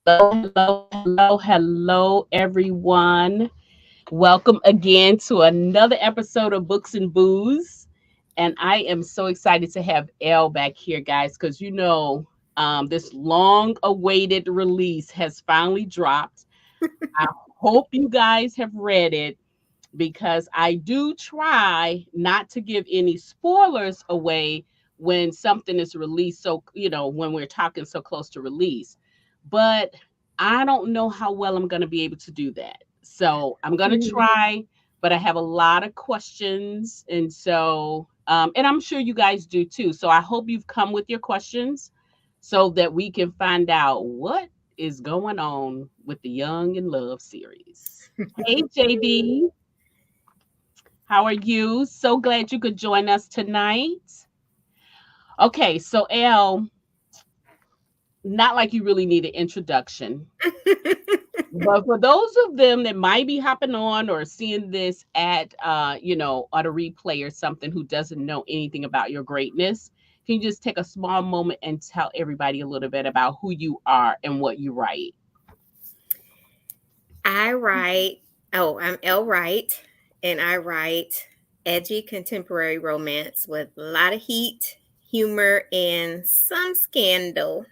Hello, everyone. Welcome again to another episode of Books and Booze. And I am so excited to have Elle back here, guys, because this long awaited release has finally dropped. I hope you guys have read it because I do try not to give any spoilers away when something is released. So, when we're talking so close to release, but I don't know how well I'm going to be able to do that. So, I'm going to try, but I have a lot of questions. And I'm sure you guys do too. So, I hope you've come with your questions so that we can find out what is going on with the Young in Love series. Hey, JB. How are you? So glad you could join us tonight. Okay, so Elle, not like you really need an introduction, but for those of them that might be hopping on or seeing this on a replay or something who doesn't know anything about your greatness, can you just take a small moment and tell everybody a little bit about who you are and what you write? I'm Elle Wright, and I write edgy contemporary romance with a lot of heat, humor, and some scandal.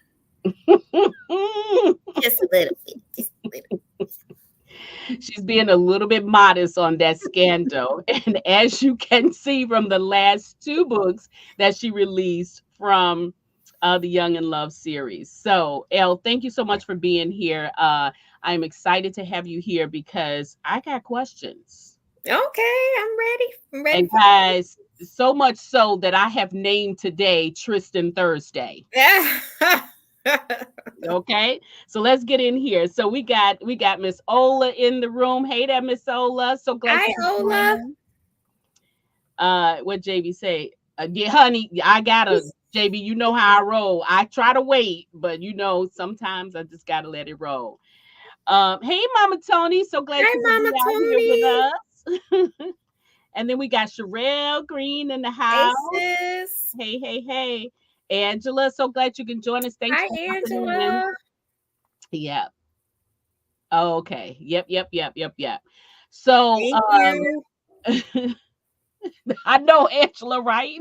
Just a little bit. Just a little. She's being a little bit modest on that scandal. And as you can see from the last two books that she released from the Young in Love series. So, Elle, thank you so much for being here. I'm excited to have you here because I got questions. Okay, I'm ready. I'm ready And guys, so much so that I have named today Tristan Thursday. Okay, so let's get in here. So we got Miss Ola in the room. Hey there, Miss Ola. So glad Hi, you could join Ola. us. What JB say? Yeah, honey, I gotta JB. You know how I roll. I try to wait, but sometimes I just gotta let it roll. Hey, Mama Tony. So glad Hi, you could be Mama out here with Tony. us. And then we got Sherelle Green in the Hey, house. sis. Hey, hey, hey. Angela, so glad you can join us. Thanks Hi, for hopping in. Angela. Yeah. Okay. Yep. So, Thank you. I know Angela, right?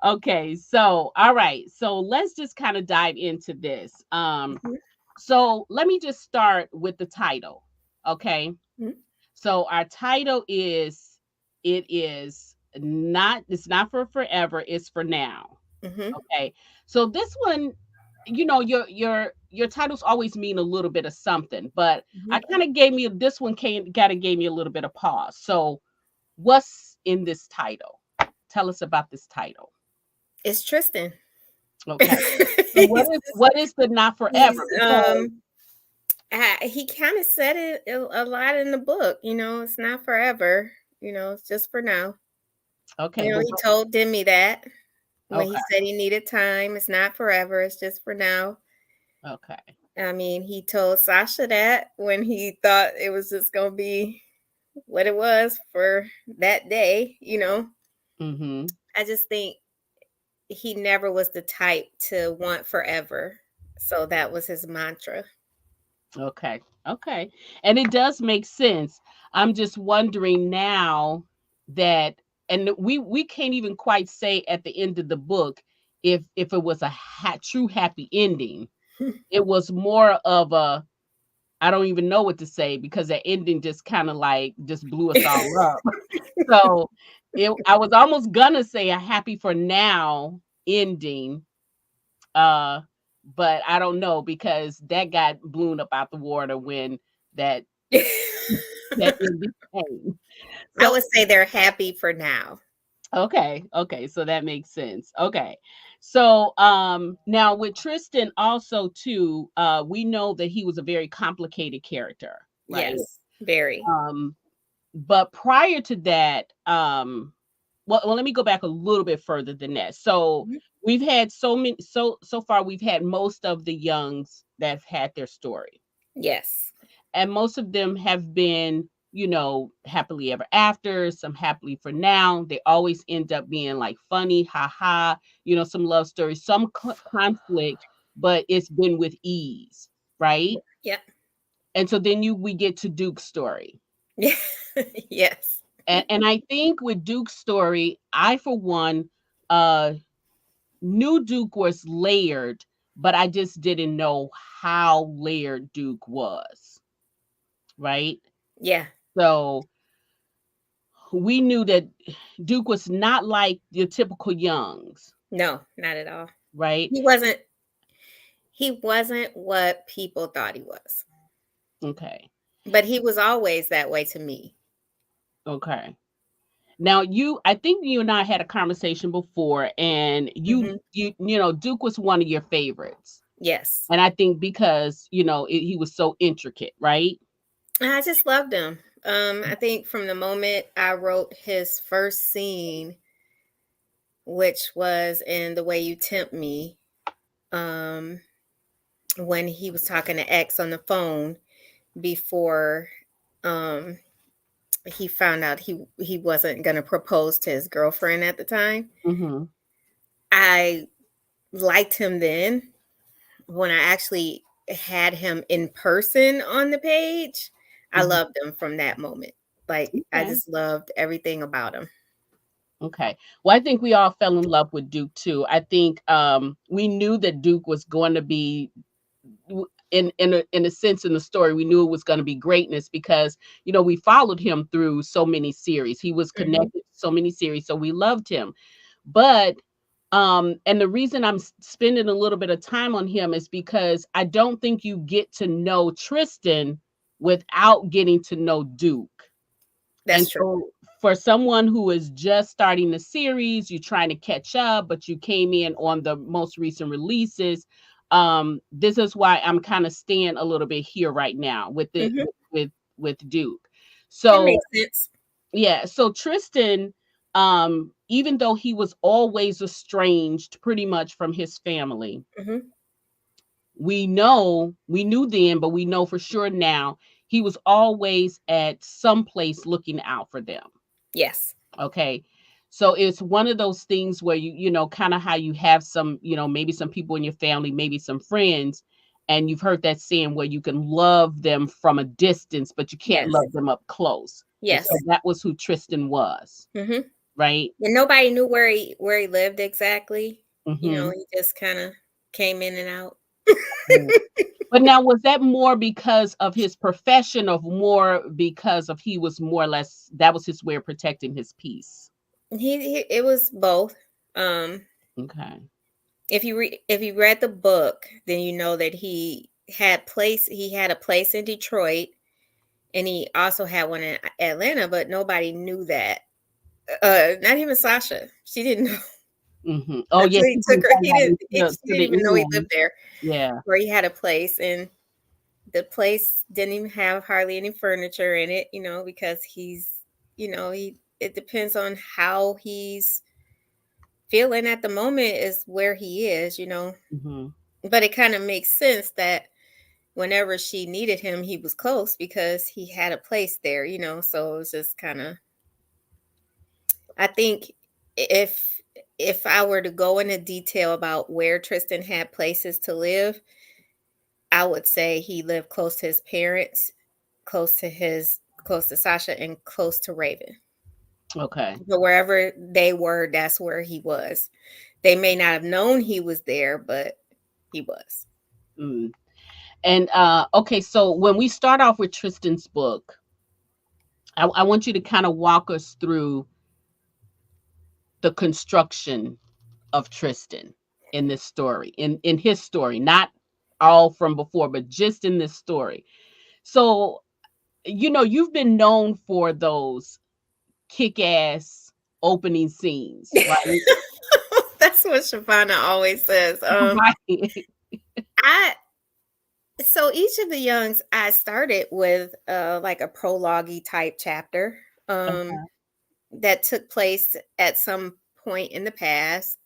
Okay. So, all right. So let's just kind of dive into this. Mhm, So let me just start with the title. Okay. mhm, So our title is it's not for forever, it's for now. mhm, Okay. So this one, your titles always mean a little bit of something, but I mhm. kind of gave me this one came kind of gave me a little bit of pause. So what's in this title? Tell us about this title. It's Tristan. Okay. So he's, what is the not he's forever? Because he kind of said it a lot in the book. It's not forever. It's just for now. okay, but He told Demi that when he okay, said he needed time. It's not forever. It's just for now. okay. I mean, he told Sasha that when he thought it was just gonna be what it was for that day. Mm-hmm. I just think he never was the type to want forever. So that was his mantra. Okay. Okay. And it does make sense. I'm just wondering now that and we can't even quite say at the end of the book if it was a true happy ending. It was more of a I don't even know what to say because that ending just kind of like just blew us all up. So I was almost gonna say a happy for now ending, uh, but I don't know because that got blown up out the water when that that ending came. I So would say they're happy for now. okay, so that makes sense. Okay. So now with Tristan also too, we know that he was a very complicated character, right? Yes, very. Um, but prior to that, well, let me go back a little bit further than that. So Mhm. we've had so far we've had most of the youngs that have had their story. Yes. And most of them have been, happily ever after, some happily for now. They always end up being like funny, haha, some love stories, some conflict, but it's been with ease, right? Yep. And so then we get to Duke's story. Yeah. Yes. And I think with Duke's story, I for one uh knew Duke was layered, but I just didn't know how layered Duke was, right? Yeah. So we knew that Duke was not like your typical youngs, No, not at all. right? He wasn't. He wasn't what people thought he was, Okay. but he was always that way to me. Okay. Now I think you and I had a conversation before, and Hmm. Duke was one of your favorites. Yes. And I think because, he was so intricate, right? I just loved him. I think from the moment I wrote his first scene, which was in The Way You Tempt Me, um, when he was talking to X on the phone before um, he found out he wasn't going to propose to his girlfriend at the time. Mhm. I liked him then. When I actually had him in person on the page, I Mhm. loved him from that moment. Like I Okay. just loved everything about him. Okay. Well, I think we all fell in love with Duke too. I think we knew that Duke was going to be in a sense in the story we knew it was going to be greatness because we followed him through so many series. He was Hmm. connected to so many series, so we loved him. But and the reason I'm spending a little bit of time on him is because I don't think you get to know Tristan without getting to know Duke. And That's true. so for someone who is just starting the series, you're trying to catch up, but you came in on the most recent releases. This is why I'm kind of staying a little bit here right now with it Hmm. with Duke. That So makes sense. yeah, so Tristan, even though he was always estranged pretty much from his family, Hmm. we knew then, but we know for sure now he was always at some place looking out for them. Yes. Okay. So it's one of those things where kind of how you have some, maybe some people in your family, maybe some friends, and you've heard that saying where you can love them from a distance, but you can't Yes. love them up close. And so Yes. that was who Tristan was, Hmm. right? And nobody knew where he lived exactly. Hmm. He just kind of came in and out. But now, was that more because of his profession, or more because of he was more or less that was his way of protecting his peace? It was both. Um, Okay. if you read the book, then you know that he had a place in Detroit, and he also had one in Atlanta, but nobody knew that. Not even Sasha. She didn't know Oh, until yes, he he took didn't her. find out She to didn't the even know he end. lived there, Yeah. where he had a place, and the place didn't even have hardly any furniture in it. Because he. It depends on how he's feeling at the moment is where he is. Mhm. But it kind of makes sense that whenever she needed him, he was close because he had a place there. So it was just kind of, I think if I were to go into detail about where Tristan had places to live, I would say he lived close to his parents, close to Sasha, and close to Raven. Okay. But wherever they were, that's where he was. They may not have known he was there, but he was. Mm. And okay, so when we start off with Tristan's book, I want you to kind of walk us through the construction of Tristan in this story, in his story, not all from before, but just in this story. So, you've been known for those kick-ass opening scenes, right? That's what Shavana always says. Right. I So each of the youngs, I started with like a prologue type chapter that took place at some point in the past,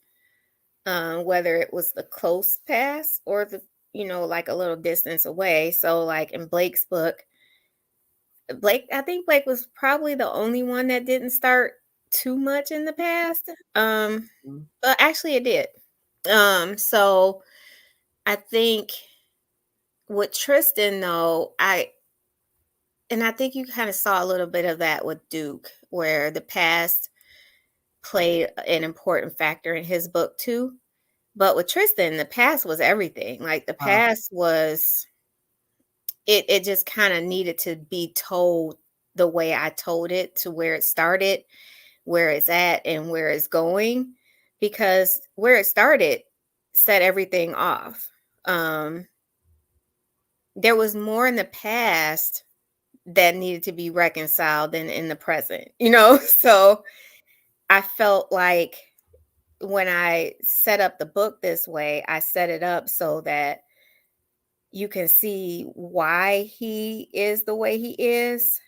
whether it was the close past or like a little distance away. So, like in Blake's book, I think Blake was probably the only one that didn't start too much in the past. But actually, it did. So I think with Tristan, though, I think you kind of saw a little bit of that with Duke, where the past played an important factor in his book too. But with Tristan, the past was everything. Like the Uh, past was it just kind of needed to be told the way I told it, to where it started, where it's at, and where it's going, because where it started set everything off. Um there was more in the past that needed to be reconciled than in the present, you know? So I felt like when I set up the book this way, I set it up so that you can see why he is the way he is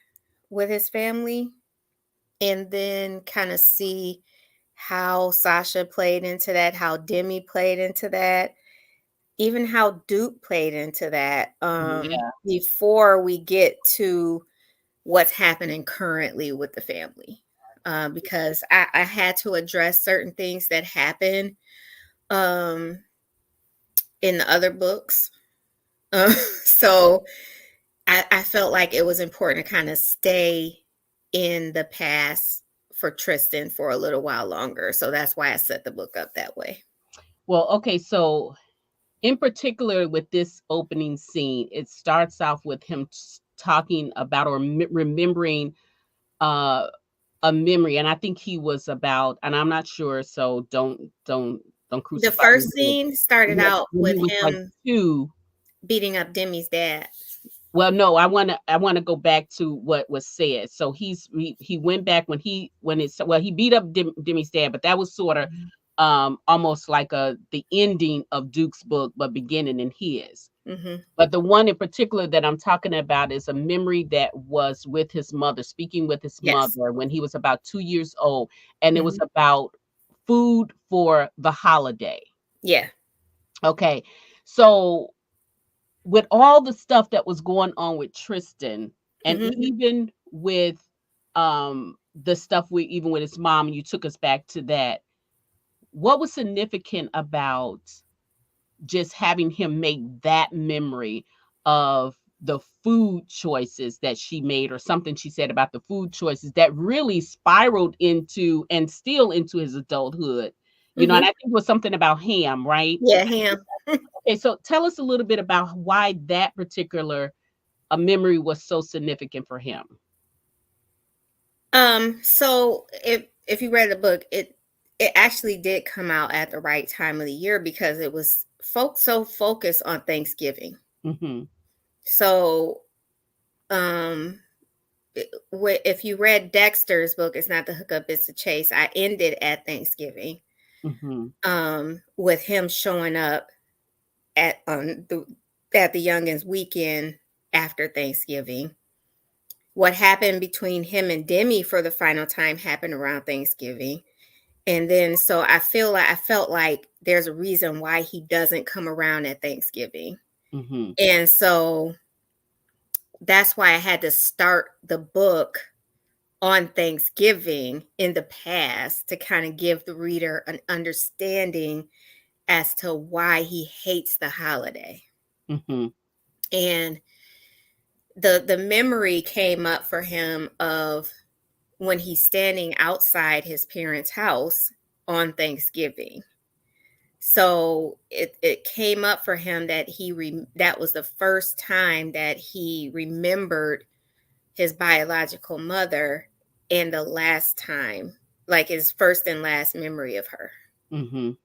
with his family, and then kind of see how Sasha played into that, how Demi played into that, even how Duke played into that, yeah. before we get to what's happening currently with the family. Because I had to address certain things that happen um, in the other books. So I felt like it was important to kind of stay in the past for Tristan for a little while longer. So that's why I set the book up that way. Well, okay, so in particular with this opening scene, it starts off with him talking about or remembering uh a memory, and I think he was about, and I'm not sure, so don't The crucify me. first scene started out When he with was like him 2. beating up Demi's dad. Well, no, I wanna go back to what was said. So he went back when it's, well, he beat up Demi's dad, but that was sorta almost like the ending of Duke's book, but beginning in his. Mm-hmm. But the one in particular that I'm talking about is a memory that was with his mother, speaking with his Yes. mother when he was about 2 years old, and it was Mm-hmm. about food for the holiday. Yeah. Okay. So with all the stuff that was going on with Tristan, and Mm-hmm. even with the stuff with even with his mom, and you took us back to that, what was significant about just having him make that memory of the food choices that she made, or something she said about the food choices that really spiraled into and still into his adulthood, and Mm-hmm. I think it was something about ham, right? Yeah, him. Okay, so tell us a little bit about why that particular a memory was so significant for him. So if you read the book, it actually did come out at the right time of the year because it was so focused on Thanksgiving. Mhm. So um if you read Dexter's book, it's not the hookup, it's the chase. I ended at Thanksgiving, Mhm. with him showing up at the youngins' weekend after Thanksgiving. What happened between him and Demi for the final time happened around Thanksgiving. And then so I felt like there's a reason why he doesn't come around at Thanksgiving. Mhm. And so that's why I had to start the book on Thanksgiving in the past to kind of give the reader an understanding as to why he hates the holiday. Mhm. And the memory came up for him of when he's standing outside his parents' house on Thanksgiving. So it came up for him that that was the first time that he remembered his biological mother, and the last time, like his first and last memory of her, Mhm.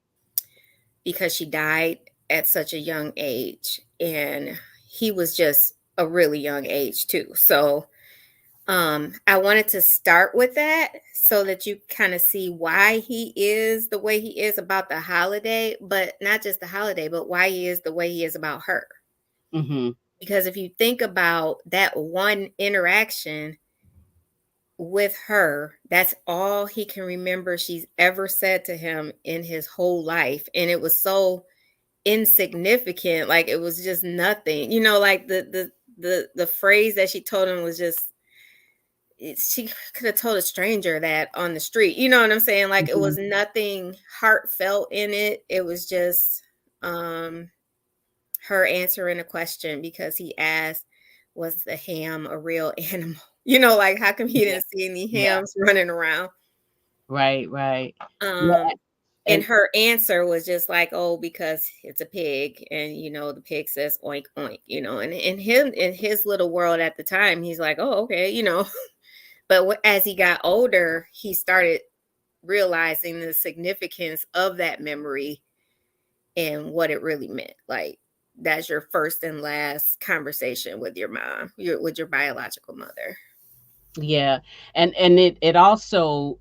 because she died at such a young age, and he was just a really young age too. So I wanted to start with that so that you kind of see why he is the way he is about the holiday, but not just the holiday, but why he is the way he is about her. Mhm. Because if you think about that one interaction with her, that's all he can remember she's ever said to him in his whole life. And it was so insignificant, like it was just nothing. Like the phrase that she told him was just, she could have told a stranger that on the street. You know what I'm saying? Like it was Mhm. nothing heartfelt in it. It was just um her answering a question because he asked, was the ham a real animal? You know, like how come he Yeah. didn't see any Yeah. hams running around? Right. Right. Yeah. Um, and And her answer was just like, oh, because it's a pig, and the pig says oink oink, and in his little world at the time, he's like, oh, okay. But as he got older, he started realizing the significance of that memory and what it really meant. Like, that's your first and last conversation with your mom, with your biological mother. yeah, and it also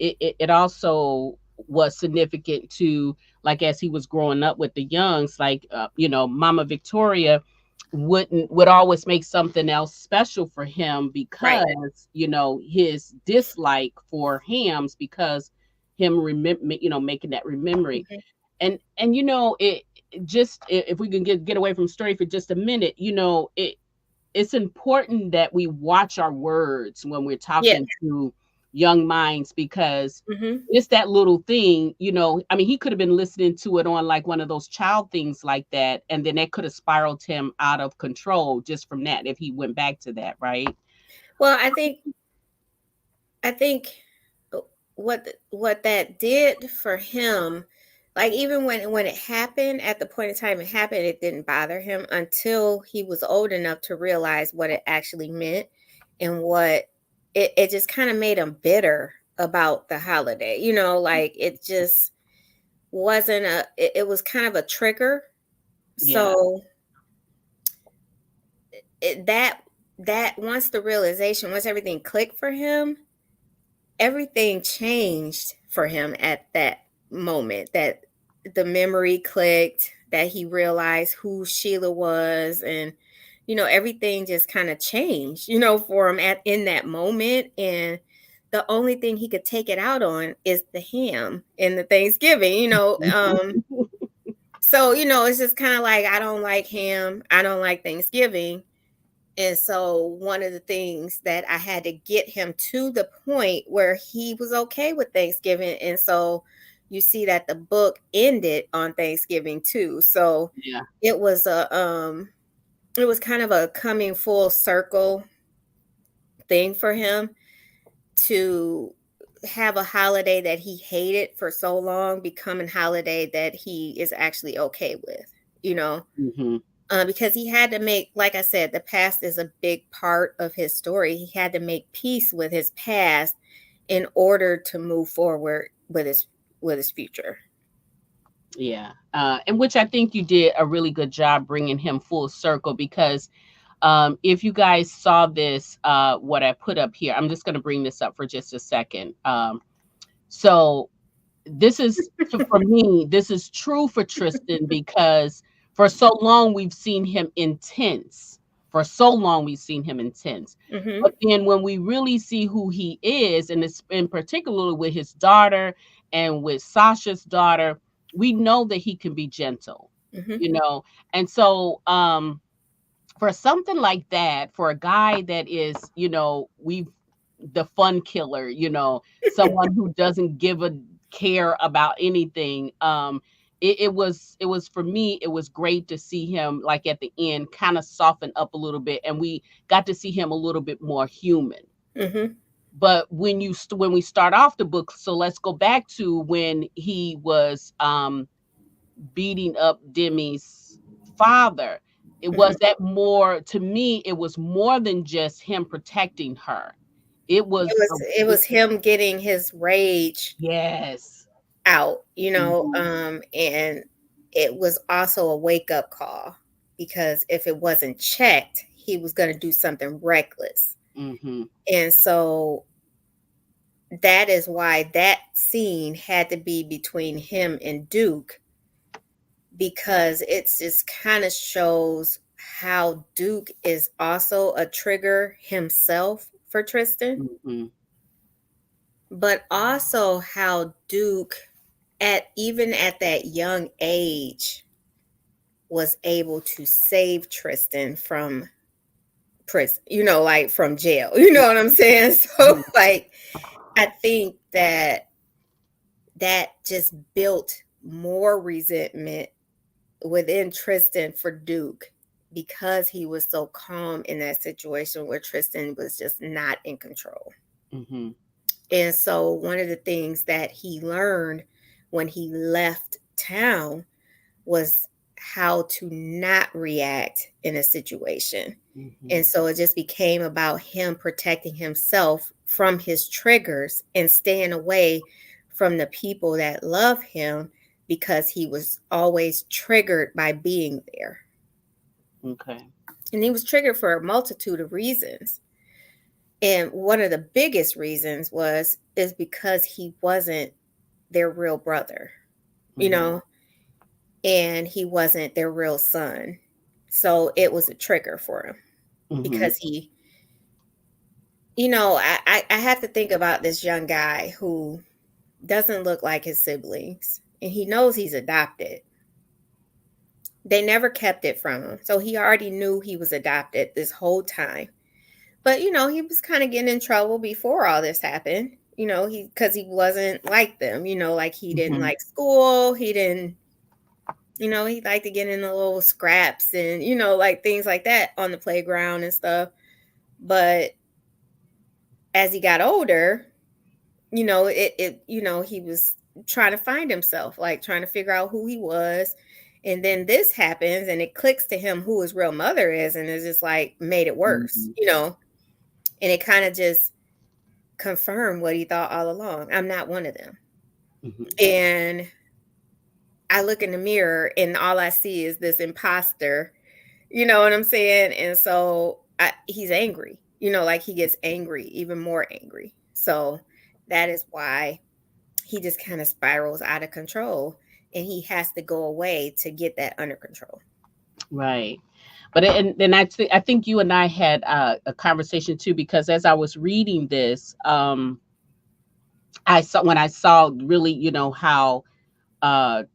it also was significant to, like, as he was growing up with the youngs, like, Mama Victoria would always make something else special for him Right. because his dislike for hams, because him remember, making that memory. Mhm. And just, if we can get away from story for just a minute, it's important that we watch our words when we're Yeah. talking to young minds, because Hmm. it's that little thing, I mean, he could have been listening to it on like one of those child things like that, and then that could have spiraled him out of control just from that if he went back to that, right? Well, I think what that did for him, like even when it happened, at the point in time it happened, it didn't bother him until he was old enough to realize what it actually meant, and what it just kind of made him bitter about the holiday. Like it just wasn't it was kind of a trigger. Yeah. So that once everything clicked for him, everything changed for him at that moment, that the memory clicked, that he realized who Sheila was, and everything just kind of changed, for him in that moment. And the only thing he could take it out on is the ham and the Thanksgiving. So it's just kind of like, I don't like ham, I don't like Thanksgiving. And so one of the things that I had to get him to the point where he was okay with Thanksgiving. And so you see that the book ended on Thanksgiving too. So Yeah. it was it was kind of a coming full circle thing for him to have a holiday that he hated for so long become a holiday that he is actually okay with, you know Hmm. because he had to make, like I said, the past is a big part of his story. He had to make peace with his past in order to move forward with his future. Yeah. And which I think you did a really good job bringing him full circle, because if you guys saw this, what I put up here, I'm just going to bring this up for just a second. So this is, for me, this is true for Tristan, because for so long we've seen him intense. For so long we've seen him intense. Mhm. But then when we really see who he is, and it's in particular with his daughter and with Sasha's daughter, we know that he can be gentle, Mhm. you know. And so for something like that, for a guy that is, we've the fun killer, someone who doesn't give a care about anything. It was for me, it was great to see him, like, at the end, kind of soften up a little bit, and we got to see him a little bit more human. Mhm. But when we start off the book, so let's go back to when he was beating up Demi's father. It was Mhm. that more, to me, it was more than just him protecting her. It It was was it was him getting his rage yes. out, Mhm. and it was also a wake up call, because if it wasn't checked, he was going to do something reckless. Mhm. And so that is why that scene had to be between him and Duke, because it's just kind of shows how Duke is also a trigger himself for Tristan, Mhm. but also how Duke, at even at that young age, was able to save Tristan from prison, like from jail. You know what I'm saying? So Mhm. like I think that just built more resentment within Tristan for Duke, because he was so calm in that situation where Tristan was just not in control. Mm-hmm. And so one of the things that he learned when he left town was how to not react in a situation. Mm-hmm. And so it just became about him protecting himself from his triggers and staying away from the people that love him, because he was always triggered by being there. Okay. And he was triggered for a multitude of reasons. And one of the biggest reasons is because he wasn't their real brother, you Mm-hmm. know, and he wasn't their real son. So it was a trigger for him, Mm-hmm. because he, I have to think about this young guy who doesn't look like his siblings, and he knows he's adopted. They never kept it from him. So he already knew he was adopted this whole time. But, he was kind of getting in trouble before all this happened, because he wasn't like them, like he didn't Mm-hmm. like school. He didn't, he liked to get in the little scraps and, like things like that on the playground and stuff. But as he got older, he was trying to find himself, like trying to figure out who he was. And then this happens and it clicks to him who his real mother is. And it's just like made it worse, Mm-hmm. and it kind of just confirmed what he thought all along. I'm not one of them. Mm-hmm. And I look in the mirror and all I see is this imposter, you know what I'm saying? And so he's angry, like he gets angry, even more angry. So that is why he just kind of spirals out of control, and he has to go away to get that under control. Right. But and then I think you and I had a conversation too, because as I was reading this, I saw when I saw really, how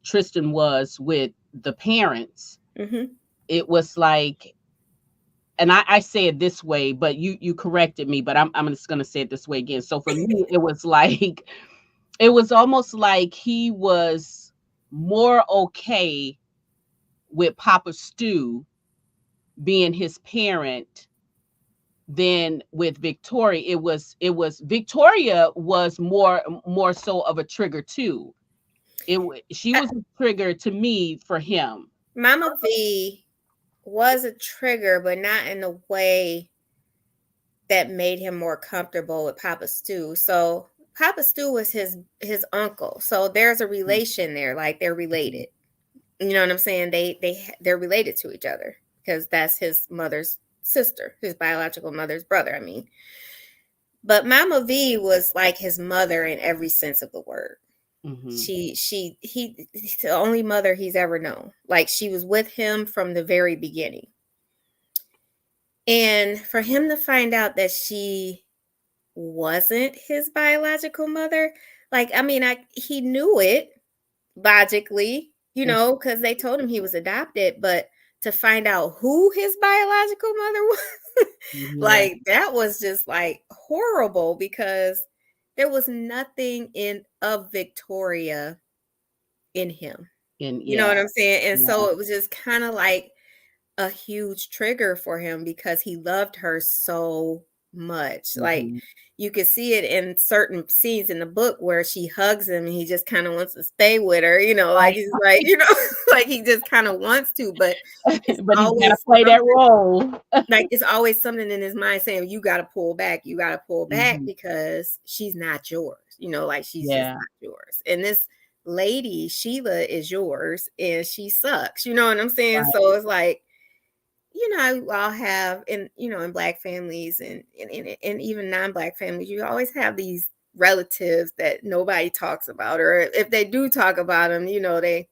Tristan was with the parents. Mm-hmm. It was like, and I say it this way, but you corrected me, but I'm just gonna say it this way again. So for me, it was like it was almost like he was more okay with Papa Stu being his parent than with Victoria. It was Victoria was more so of a trigger too. She Uh, was a trigger to me for him. Mama V was a trigger, but not in a way that made him more comfortable with Papa Stu. So Papa Stu was his uncle. So there's a relation there, like they're related. You know what I'm saying? They're related to each other because that's his mother's sister, his biological mother's brother, I mean. But Mama V was like his mother in every sense of the word. Mm-hmm. He's the only mother he's ever known. Like she was with him from the very beginning. And for him to find out that she wasn't his biological mother, like I mean, he knew it logically, because they told him he was adopted, but to find out who his biological mother was, Yeah. like that was just like horrible, because there was nothing in of Victoria in him. And You know yeah. what I'm saying? And Yeah. so it was just kind of like a huge trigger for him because he loved her so much. Like Mm-hmm. you could see it in certain scenes in the book where she hugs him and he just kind of wants to stay with her, like Right. he's like, like he just kind of wants to, but it's But he's got to always play that something, role. like it's always something in his mind saying, you got to pull back, you got to pull back Hmm. because she's not yours, like she's just Yeah. not yours. And this lady, Sheila, is yours and she sucks. You know what I'm saying? Right. So it's like, we all have in Black families and even non-Black families, you always have these relatives that nobody talks about, or if they do talk about them, they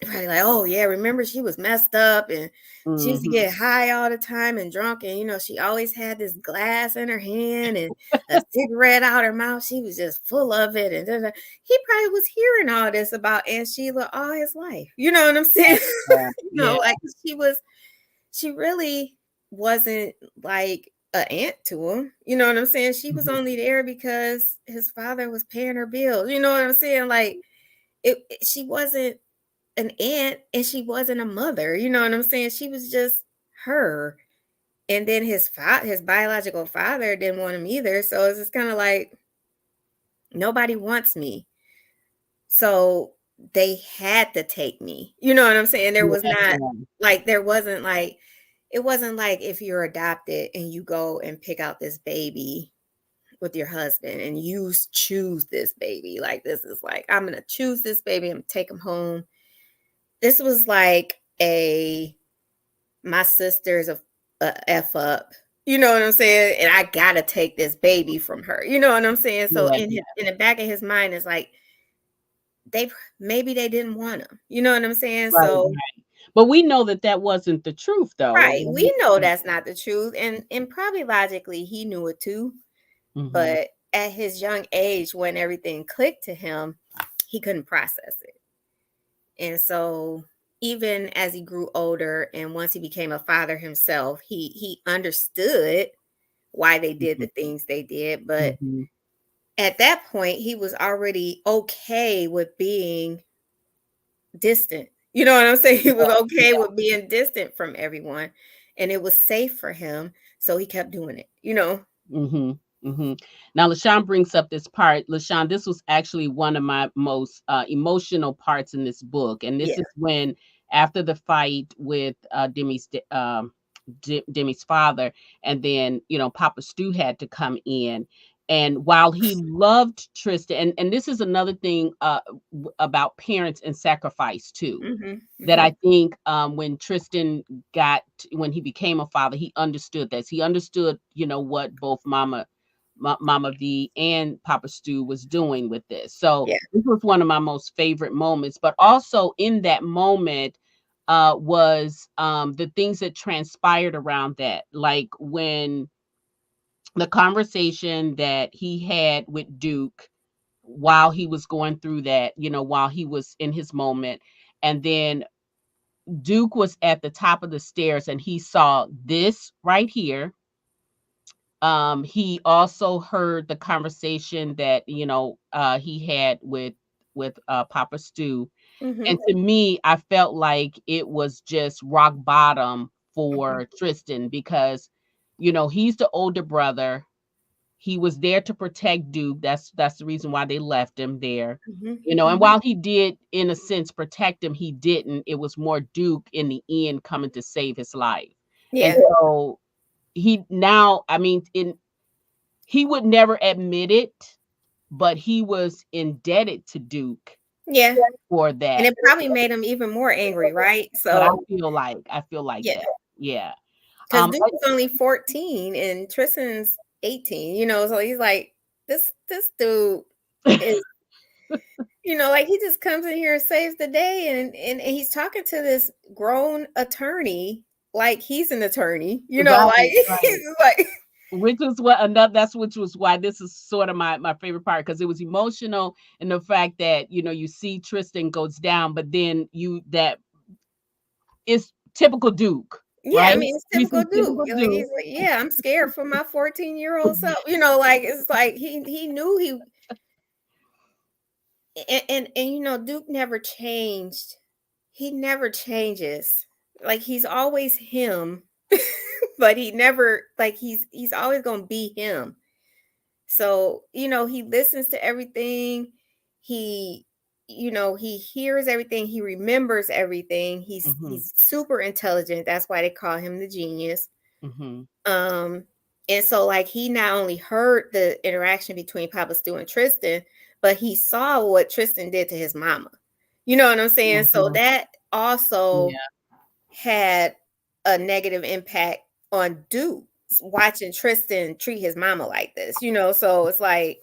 probably like, oh yeah, remember she was messed up and she used to Hmm. get high all the time and drunk, and she always had this glass in her hand and a cigarette out her mouth. She was just full of it, and he probably was hearing all this about Aunt Sheila all his life. You know what I'm saying? Yeah. Yeah. Like she really wasn't like an aunt to him. You know what I'm saying? She was Hmm. only there because his father was paying her bills. You know what I'm saying? Like she wasn't an aunt and she wasn't a mother. You know what I'm saying? She was just her. And then his biological father didn't want him either. So it's just kind of like, nobody wants me. So they had to take me. You know what I'm saying? There was not Yeah. like, there wasn't like, it wasn't like if you're adopted and you go and pick out this baby with your husband and you choose this baby. Like, this is like, I'm going to choose this baby. I'm going to take him home. This was like my sister's a F up. You know what I'm saying? And I got to take this baby from her. You know what I'm saying? So Yeah. in the back of his mind, it's like, maybe they didn't want him. You know what I'm saying? Right. So, Right. But we know that that wasn't the truth, though. right, we know that's not the truth, and probably logically he knew it too. Mm-hmm. But at his young age, when everything clicked to him, he couldn't process it. And so, even as he grew older and once he became a father himself, he understood why they did the things they did. But Mm-hmm. at that point, he was already okay with being distant. You know what I'm saying? He was okay with being distant from everyone, and it was safe for him. So he kept doing it, you know? Mm-hmm. Mm-hmm. Now, LaShawn brings up this part. LaShawn, this was actually one of my most emotional parts in this book. And this Yeah. is when, after the fight with Demi's father, and then, Papa Stu had to come in. And while he loved Tristan, and this is another thing about parents and sacrifice too, Mm-hmm. that Mm-hmm. I think when Tristan when he became a father, he understood this. He understood, what both Mama V and Papa Stu was doing with this. So Yeah. this was one of my most favorite moments. But also in that moment was the things that transpired around that, like when the conversation that he had with Duke while he was going through that, while he was in his moment, and then Duke was at the top of the stairs and he saw this right here. He also heard the conversation that he had with Papa Stu, Mm-hmm. and to me, I felt like it was just rock bottom Mm-hmm. for Tristan because he's the older brother. He was there to protect Duke. That's the reason why they left him there. Mm-hmm. And while he did, in a sense, protect him, he didn't. It was more Duke in the end coming to save his life. And Yeah. so I mean, he would never admit it, but he was indebted to Duke Yeah. for And that. it probably made him even more angry, right? But I So, feel like yeah, that. Yeah. because I Duke was only 14 and Tristan's 18, so he's like, this dude is, like, he just comes in here and saves the day, and he's talking to this grown attorney like he's an attorney, like Right, he's right. just like, Which was why this is sort of my favorite part, because it was emotional in the fact that you see Tristan goes down, but then that is typical Duke, yeah, I right? mean, it's You see typical Duke. typical Like, Duke. he's like, yeah, I'm scared for my 14-year-old self. Like, it's like he knew and Duke never changed. He never changes. Like, he's always him, but he never, like, he's always gonna be him. So, he listens to everything. He, he hears everything. He remembers everything. He's Mhm, he's super intelligent. That's why they call him the genius. mhm, Um, and so, like, he not only heard the interaction between Papa Stu and Tristan, but he saw what Tristan did to his mama. You know what I'm saying? So mhm. that also Yeah. had a negative impact on Duke, watching Tristan treat his mama like this. So it's like,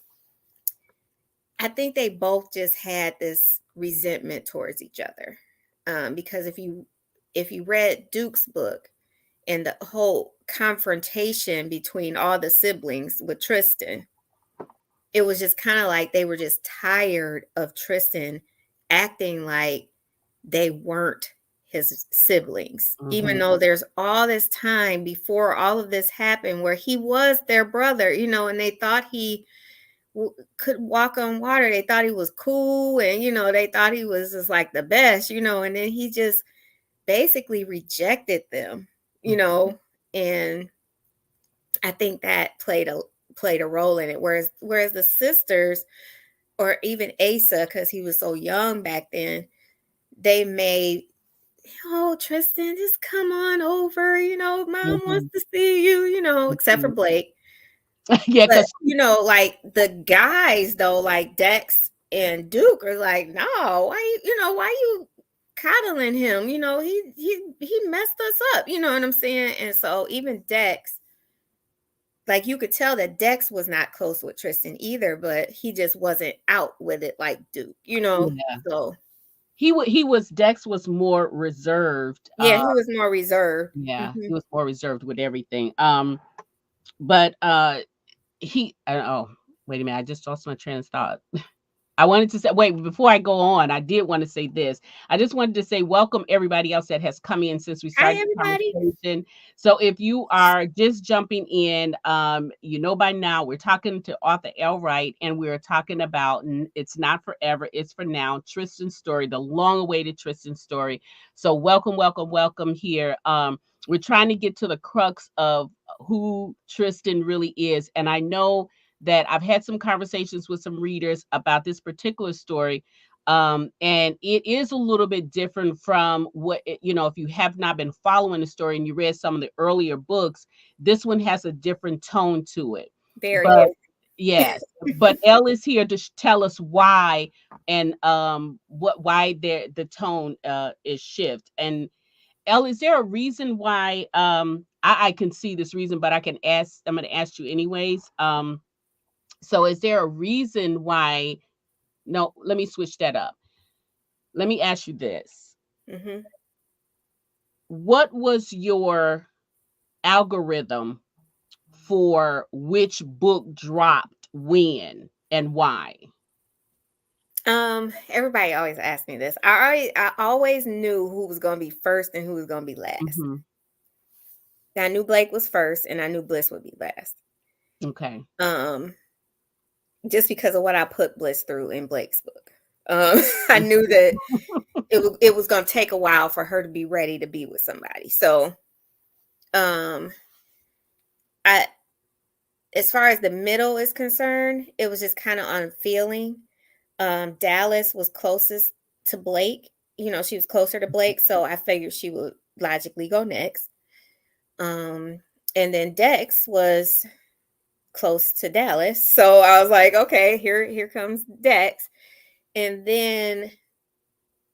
I think they both just had this resentment towards each other. Because if you read Duke's book and the whole confrontation between all the siblings with Tristan, it was just kind of like they were just tired of Tristan acting like they weren't his siblings, even Mhm, though there's all this time before all of this happened where he was their brother, and they thought he could walk on water. They thought he was cool, and they thought he was just like the best, and then he just basically rejected them, and I think that played a role in it. Whereas the sisters, or even Asa, because he was so young back then, they made, oh, Tristan, just come on over. Mom wants Mhm. to see you. Except for Mhm. Blake. Yeah, But because like the guys though, like Dex and Duke, are like, no, why you coddling him? He messed us up. You know what I'm saying? And so even Dex, like you could tell that Dex was not close with Tristan either, but he just wasn't out with it like Duke. yeah, So he was Dex was more reserved. yeah, he was more reserved. Yeah, Hmm. he was more reserved with everything. But oh, wait a minute, I just lost my train of thought. I wanted to say, wait, before I go on, I did want to say this. I just wanted to say, welcome everybody else that has come in since we Hi, started the everybody. conversation. So if you are just jumping in, by now we're talking to author Elle Wright, and we're talking about It's Not Forever, It's For Now, Tristan's story, the long-awaited Tristan story. So welcome, welcome, welcome here. We're trying to get to the crux of who Tristan really is, and I know that I've had some conversations with some readers about this particular story. And it is a little bit different from if you have not been following the story and you read some of the earlier books, this one has a different tone to it. Very But different. yes, but Elle is here to tell us why, and why the tone is shift. And Elle, is there a reason why I can see this reason, but I'm gonna ask you anyways. So is there a reason why? No, let me switch that up. Let me ask you this. Hmm. What was your algorithm for which book dropped when and why? Everybody always asks me this. I always knew who was gonna be first and who was gonna be last. Hmm. I knew Blake was first, and I knew Bliss would be last. Okay. Um, just because of what I put Bliss through in Blake's book. I knew that it was gonna take a while for her to be ready to be with somebody. So, um, I as far as the middle is concerned, it was just kind of on feeling. Dallas was closest to Blake. She was closer to Blake, so I figured she would logically go next. Um, and then Dex was close to Dallas, so I was like, okay, here comes Dex. And then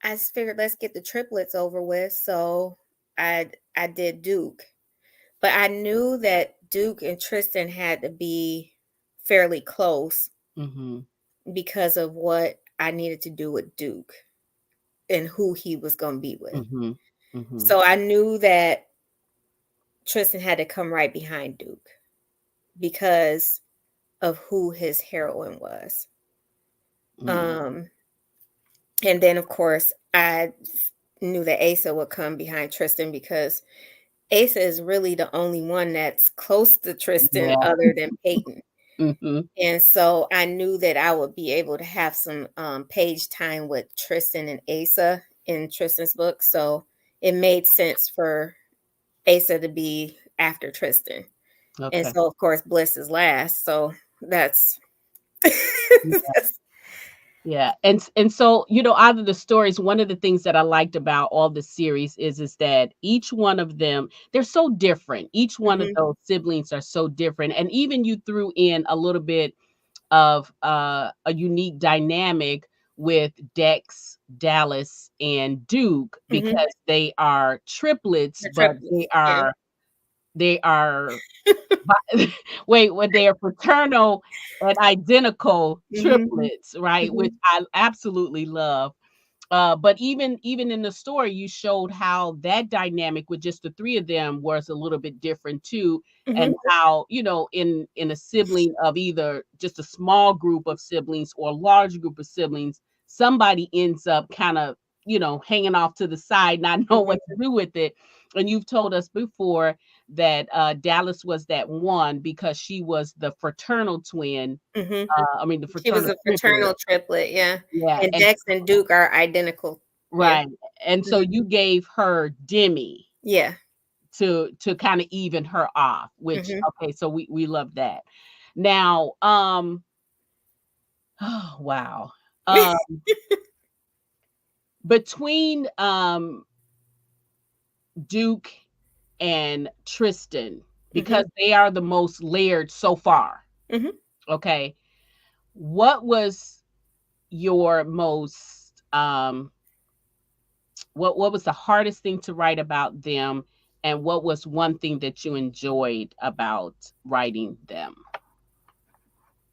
I just figured, let's get the triplets over with. So I did Duke, but I knew that Duke and Tristan had to be fairly close Hmm. because of what I needed to do with Duke and who he was going to be with. Hmm. Hmm. So I knew that Tristan had to come right behind Duke because of who his heroine was. Um, and then, of course, I knew that Asa would come behind Tristan because Asa is really the only one that's close to Tristan Yeah. other than Peyton. Hmm. And so I knew that I would be able to have some page time with Tristan and Asa in Tristan's book. So it made sense for Asa to be after Tristan. And Okay. so, of course, Bliss is last. So that's. Yeah, and so out of the stories, one of the things that I liked about all the series is that each one of them, they're so different. Each one of Mhm, those siblings are so different, and even you threw in a little bit of a unique dynamic with Dex, Dallas, and Duke mhm. because they are triplets, The but triplets. Yeah. they are wait, when they are fraternal and identical Mhm, triplets, right? Which mhm, I absolutely love. But even in the story, you showed how that dynamic with just the three of them was a little bit different too, and mhm, how in a sibling of either just a small group of siblings or a large group of siblings, somebody ends up kind of hanging off to the side, not knowing mhm, what to do with it. And you've told us before Dallas was that one because she was the fraternal twin. Mhm. I mean, the She was fraternal a triplet. fraternal triplet, yeah. Yeah, And and Dex and Duke are identical. Yeah. right, and so Mhm. you gave her Demi Yeah. to kind of even her off, which Mhm. okay, so we love that. Now, oh wow, um, between Duke and Tristan, Mhm. because they are the most layered so far. Mhm. Okay, what was your most what was the hardest thing to write about them, and what was one thing that you enjoyed about writing them?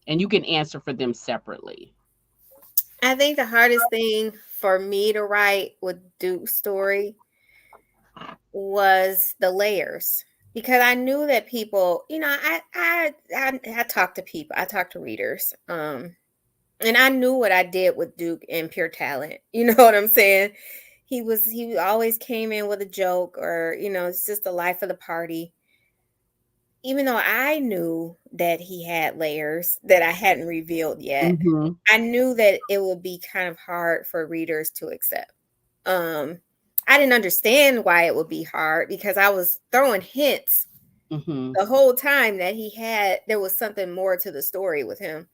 And you can answer for them separately. I think the hardest thing for me to write with Duke's story was the layers, because I knew that people, I talk to people, I talk to readers, and I knew what I did with Duke in Pure Talent. You know what I'm saying? He always came in with a joke, or it's just the life of the party. Even though I knew that he had layers that I hadn't revealed yet, Mhm. I knew that it would be kind of hard for readers to accept. Um, I didn't understand why it would be hard, because I was throwing hints Mhm. the whole time that there was something more to the story with him.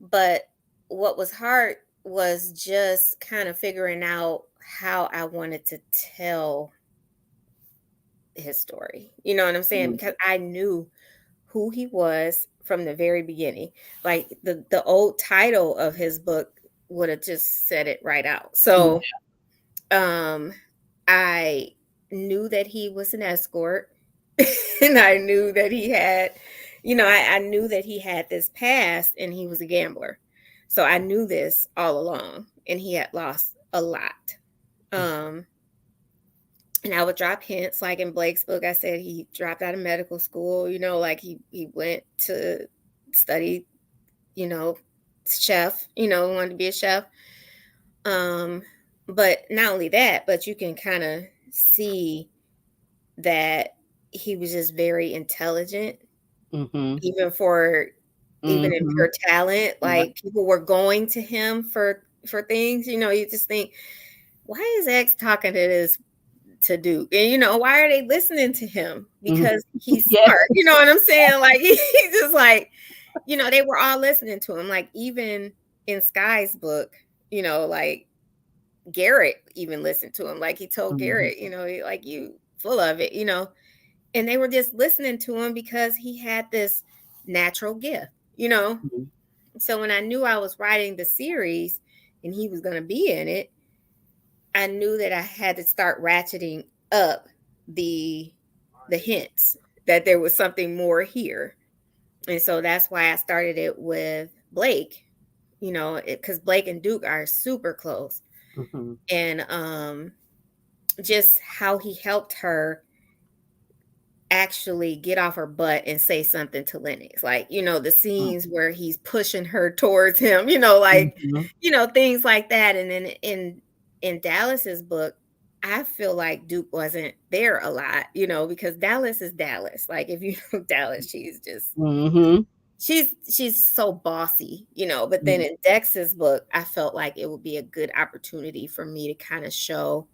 But what was hard was just kind of figuring out how I wanted to tell his story. You know what I'm saying? Mhm. Because I knew who he was from the very beginning. Like the old title of his book would have just said it right out. Yeah. So um I knew that he was an escort. And I knew that he had, I knew that he had this past and he was a gambler. So I knew this all along, and he had lost a lot. Um and I would drop hints, like in Blake's book. I said he dropped out of medical school, like he went to study, you know, chef, wanted to be a chef. Um, but not only that, but you can kind of see that he was just very intelligent, Mhm. even for even in Mhm. Pure Talent. Yep. Like, people were going to him for things. You just think, why is X talking to Duke? And why are they listening to him? Mhm. Because he's Yes. smart. You know what I'm saying? Like, he's just like, they were all listening to him. Like, even in Sky's book, like, Garrett even listened to him. Like, he told Mhm. Garrett, like, you full of it, and they were just listening to him because he had this natural gift. Mhm. So when I knew I was writing the series and he was going to be in it, I knew that I had to start ratcheting up the hints that there was something more here. And so that's why I started it with Blake, because Blake and Duke are super close. Mhm. And just how he helped her actually get off her butt and say something to Lennox. Like, the scenes where he's pushing her towards him, like, Mhm. things like that. And then in Dallas's book, I feel like Duke wasn't there a lot, because Dallas is Dallas. Like, if you know Dallas, Mhm. she's so bossy, but then Mhm. in Dex's book, I felt like it would be a good opportunity for me to kind of show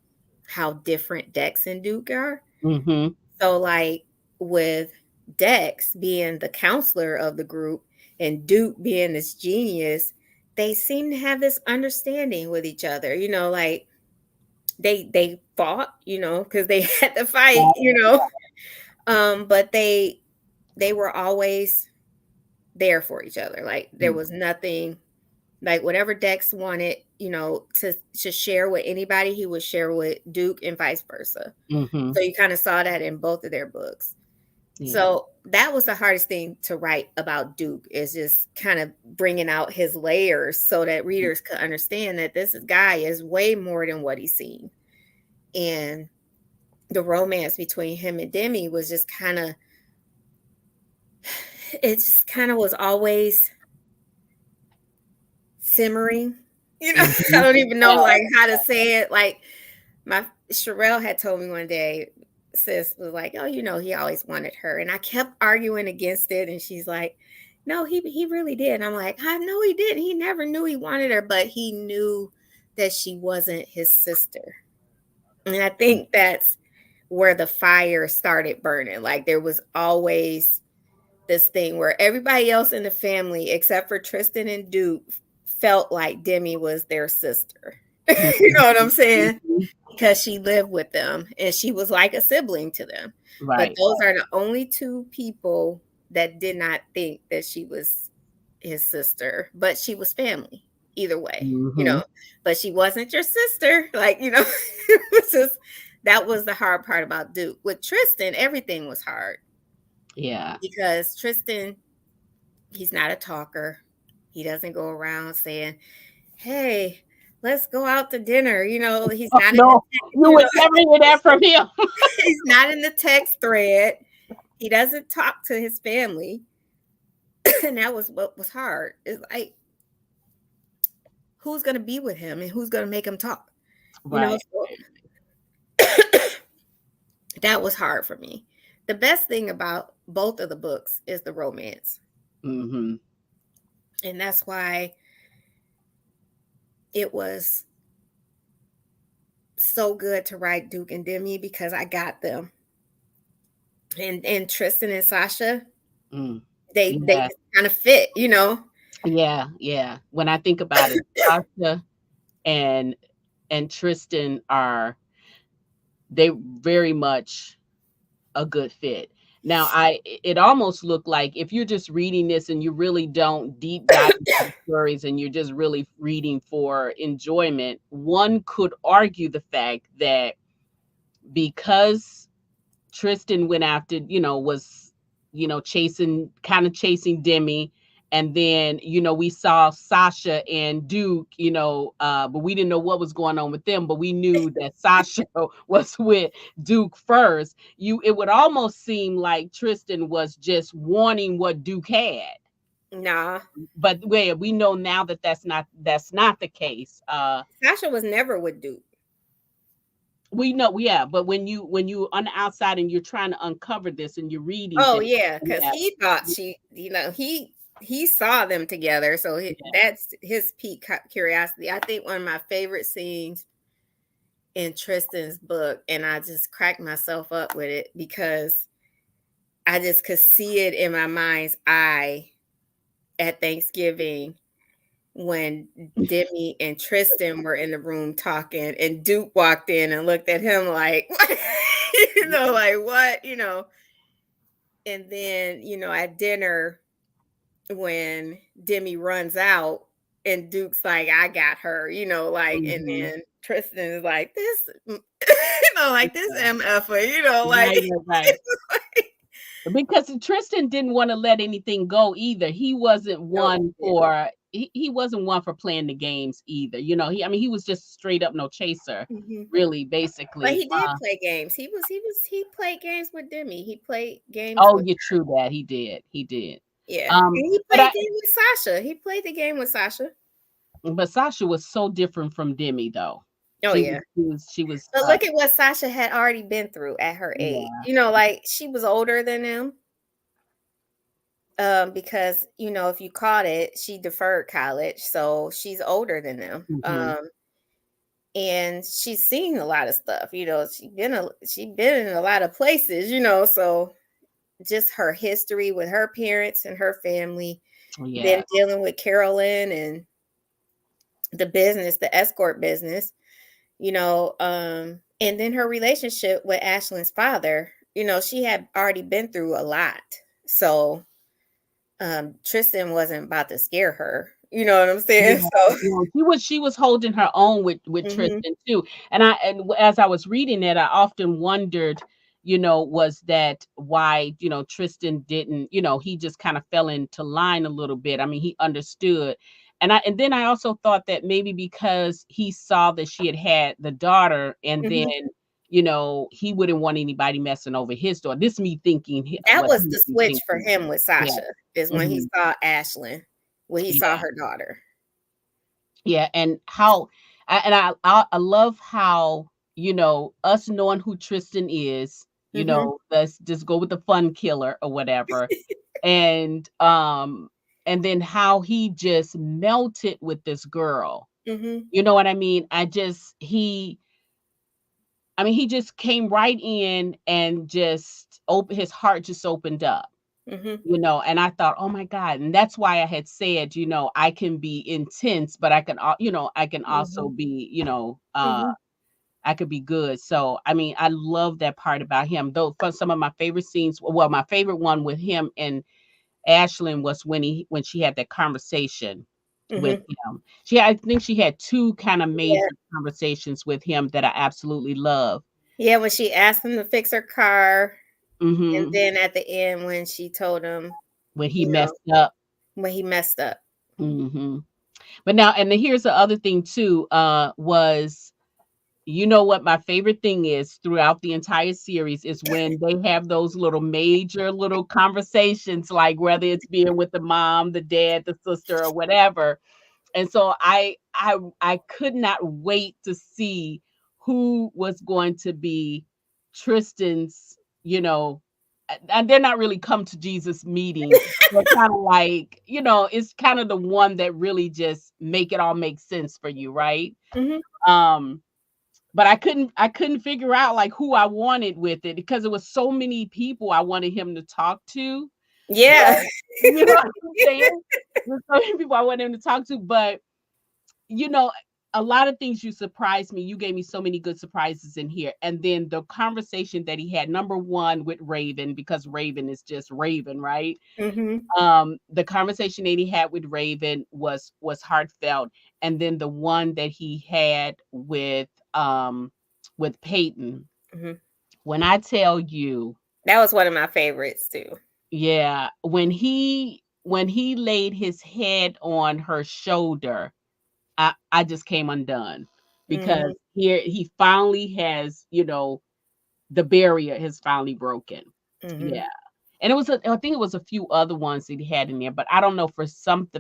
how different Dex and Duke are. Mhm. So, like, with Dex being the counselor of the group and Duke being this genius, they seem to have this understanding with each other. Like, they fought, because they had to fight, but they were always there for each other. Like, there was nothing, like, whatever Dex wanted, to share with anybody, he would share with Duke, and vice versa. Mhm. So you kind of saw that in both of their books. Yeah. So that was the hardest thing to write about Duke, is just kind of bringing out his layers so that readers could understand that this guy is way more than what he's seen. And the romance between him and Demi was just kind of, it just kind of was always simmering. I Mhm. don't even know Yeah. like how to say it. Like, my Sherelle had told me one day, sis was like, "Oh, he always wanted her," and I kept arguing against it, and she's like, "No, he really did." And I'm like, "I know he didn't. He never knew he wanted her, but he knew that she wasn't his sister." And I think that's where the fire started burning. Like there was always this thing where everybody else in the family, except for Tristan and Duke, felt like Demi was their sister. You know what I'm saying? Mhm. Because she lived with them and she was like a sibling to them. But Right. those are the only two people that did not think that she was his sister, but she was family either way, Hmm. but she wasn't your sister. Like, it was just, that was the hard part about Duke. With Tristan, everything was hard Yeah. because Tristan, he's not a talker. He doesn't go around saying, "Hey, let's go out to dinner." He's Oh, not in the no, you would never hear that from him. he's not in the text thread. He doesn't talk to his family. And that was what was hard. It's like, who's going to be with him and who's going to make him talk? Right. So that was hard for me. The best thing about both of the books is the romance. Hmm. And that's why it was so good to write Duke and Demi, because I got them. And Tristan and Sasha, Mm. they Yeah. just kind of fit. Yeah. Yeah. When I think about it, Sasha and Tristan are they very much a good fit. Now, it almost looked like if you're just reading this and you really don't deep dive into the stories and you're just really reading for enjoyment, one could argue the fact that because Tristan went after, was, chasing Demi. And then, we saw Sasha and Duke, but we didn't know what was going on with them, but we knew that Sasha was with Duke first. It would almost seem like Tristan was just wanting what Duke had. Nah, But we know now that that's not the case. Sasha was never with Duke. We know, yeah, but when you on the outside and you're trying to uncover this and you're reading Oh this, yeah, because yeah, he thought he saw them together, so yeah. that's his peak curiosity. I think one of my favorite scenes in Tristan's book, and I just cracked myself up with it because I just could see it in my mind's eye at Thanksgiving when Demi and Tristan were in the room talking, and Duke walked in and looked at him like, like what, and then at dinner when Demi runs out and Duke's like, "I got her," like, and Mhm. then Tristan is like, "This," like this MF, like, Right, right, right. Because Tristan didn't wanna let anything go either. He wasn't no, one he didn't. for he wasn't one for playing the games either, he was just straight up no chaser, Mhm. really, But basically. he did play games. He played games with Demi. He played games Oh, with you're her. true that, he did. Yeah, and he But played game with Sasha. He played the game with Sasha. Sasha was so different from Demi, though. Oh She was yeah. she was she was, But look at what Sasha had already been through at her age. yeah. Like she was older than him. Because if you caught it, she deferred college, so she's older than them. Mhm. And she's seen a lot of stuff. She been in a lot of places. So just her history with her parents and her family, then Yeah. dealing with Carolyn and the escort business, and then her relationship with Ashlyn's father. She had already been through a lot. So Tristan wasn't about to scare her. You know what I'm Yeah, saying? So yeah, she was holding her own with mhm, Tristan too, as I was reading it, I often wondered, was that why, Tristan didn't, he just kind of fell into line a little bit. I mean, he understood, and then I also thought that maybe because he saw that she had the daughter, and then, mhm. he wouldn't want anybody messing over his daughter. This me thinking That what was he the would be switch for thinking. him with Yeah. Sasha, is when he Mhm. saw Ashlyn, when he saw Yeah. her daughter. Yeah, and how I love how, us knowing who Tristan is, let's just go with the fun killer or whatever. And and then how he just melted with this girl. Mhm. You know what I mean? He just came right in and just his heart just opened up. Mhm. And I thought, "Oh my God." And that's why I had said, I can be intense, but I can also Mhm. be, Mhm. I could be good. So, I love that part about him. Though for some of my favorite scenes, well, my favorite one with him and Ashlyn was when she had that conversation with Mhm. him. I think she had two kind of Yeah. major conversations with him that I absolutely love. Yeah, when she asked him to fix her car, and Mhm. then at the end when she told him, When he you know, messed up. when he messed up. Mhm. But now, and then here's the other thing too, was what my favorite thing is throughout the entire series is when they have those little major little conversations, like whether it's being with the mom, the dad, the sister, or whatever. And so I could not wait to see who was going to be Tristan's, and they're not really come to Jesus meeting. They're kind of like, it's kind of the one that really just make it all make sense for you, right? Mhm. Um, but I couldn't figure out like who I wanted with it because there was so many people I wanted him to talk to. Yeah. But you know what I'm saying? There's so many people I wanted him to talk to, but you know, a lot of things you surprised me. You gave me so many good surprises in here. And then the conversation that he had, number one with Raven, because Raven is just Raven, right? Mhm. The conversation that he had with Raven was heartfelt. And then the one that he had with Peyton. Mhm. When I tell you, That was one of my favorites too. yeah, when he laid his head on her shoulder, I just came undone because Mhm. here he finally has, the barrier has finally broken. Yeah. Mhm. And I think it was a few other ones that he had in there, but I don't know for some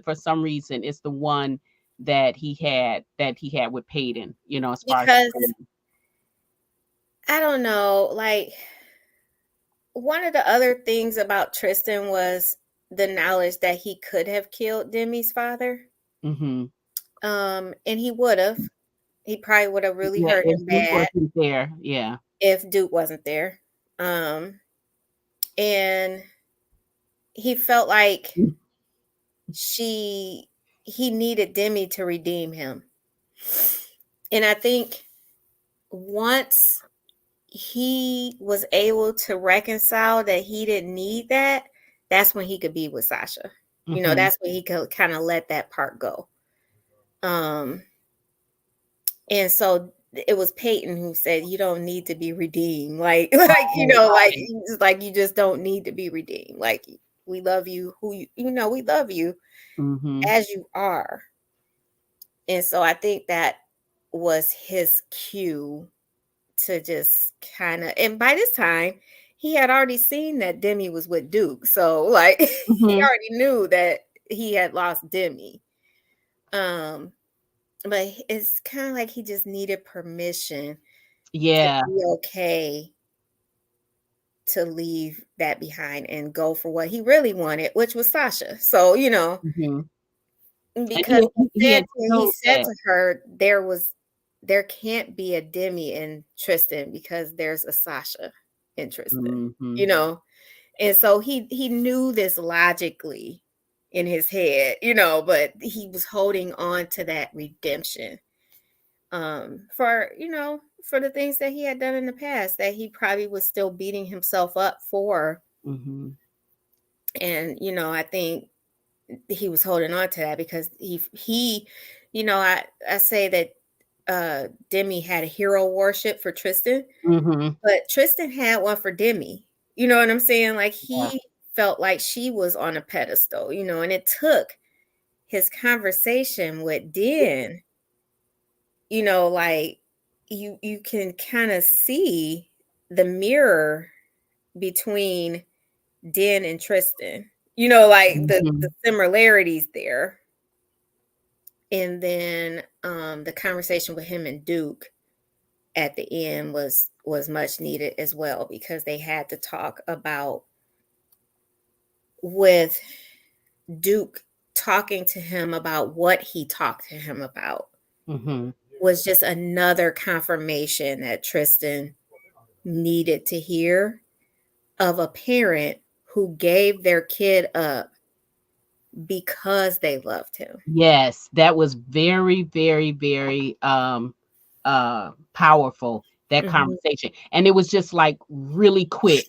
reason it's the one that he had with Peyton, as far as Because I don't know, like one of the other things about Tristan was the knowledge that he could have killed Demi's father. Mhm. And he would have. He probably would have really Yeah, hurt if him Duke bad wasn't there. Yeah. if Duke wasn't there. And he felt like Mm. she he needed Demi to redeem him. And I think once he was able to reconcile that he didn't need that, that's when he could be with Sasha. Mhm. That's when he could kind of let that part go. Um, and so it was Peyton who said, "You don't need to be redeemed." Like, Right, right. like you just don't need to be redeemed. Like, we love you, we love you Mhm. as you are. And so I think that was his cue to just kind of, and by this time, he had already seen that Demi was with Duke. So like he Mhm. already knew that he had lost Demi. Um, but it's kind of like he just needed permission to Yeah. be okay to leave that behind and go for what he really wanted, which was Sasha. So, Mhm. And because he had he showed said that. to her there can't be a Demi in Tristan because there's a Sasha in Tristan, you Mhm. know? And so he knew this logically in his head, but he was holding on to that redemption for the things that he had done in the past that he probably was still beating himself up for. Mhm. And I think he was holding on to that because I say that Demi had a hero worship for Tristan, Mhm. but Tristan had one for Demi. You know what I'm saying? Like Yeah. he felt like she was on a pedestal, and it took his conversation with Den, like you can kind of see the mirror between Den and Tristan. Like the Mhm. similarities there. And then the conversation with him and Duke at the end was was much needed as well, because they had to talk about, with Duke talking to him about what he talked to him about, Mm-hmm. was just another confirmation that Tristan needed to hear, of a parent who gave their kid up because they loved him. Yes, that was very, very, very powerful, that Mhm. conversation. And it was just like really quick.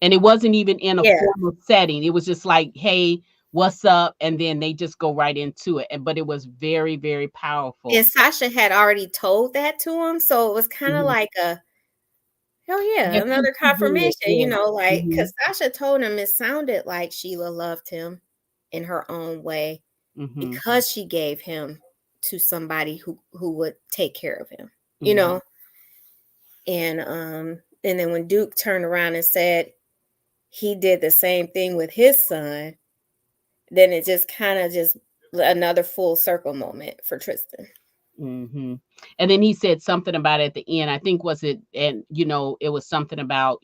And it wasn't even in a Yeah. formal setting. It was just like, hey, what's up? And then they just go right into it. But it was very, very powerful. And Sasha had already told that to him, so it was kind of Mhm. like a, hell yeah, Yes, another she did. confirmation, Yeah. like, Hmm. because Sasha told him it sounded like Sheila loved him in her own way, Hmm. because she gave him to somebody who would take care of him, you Hmm. know. And then when Duke turned around and said he did the same thing with his son, then it just kind of just another full circle moment for Tristan. Hmm. And then he said something about at the end. I think was it, and it was something about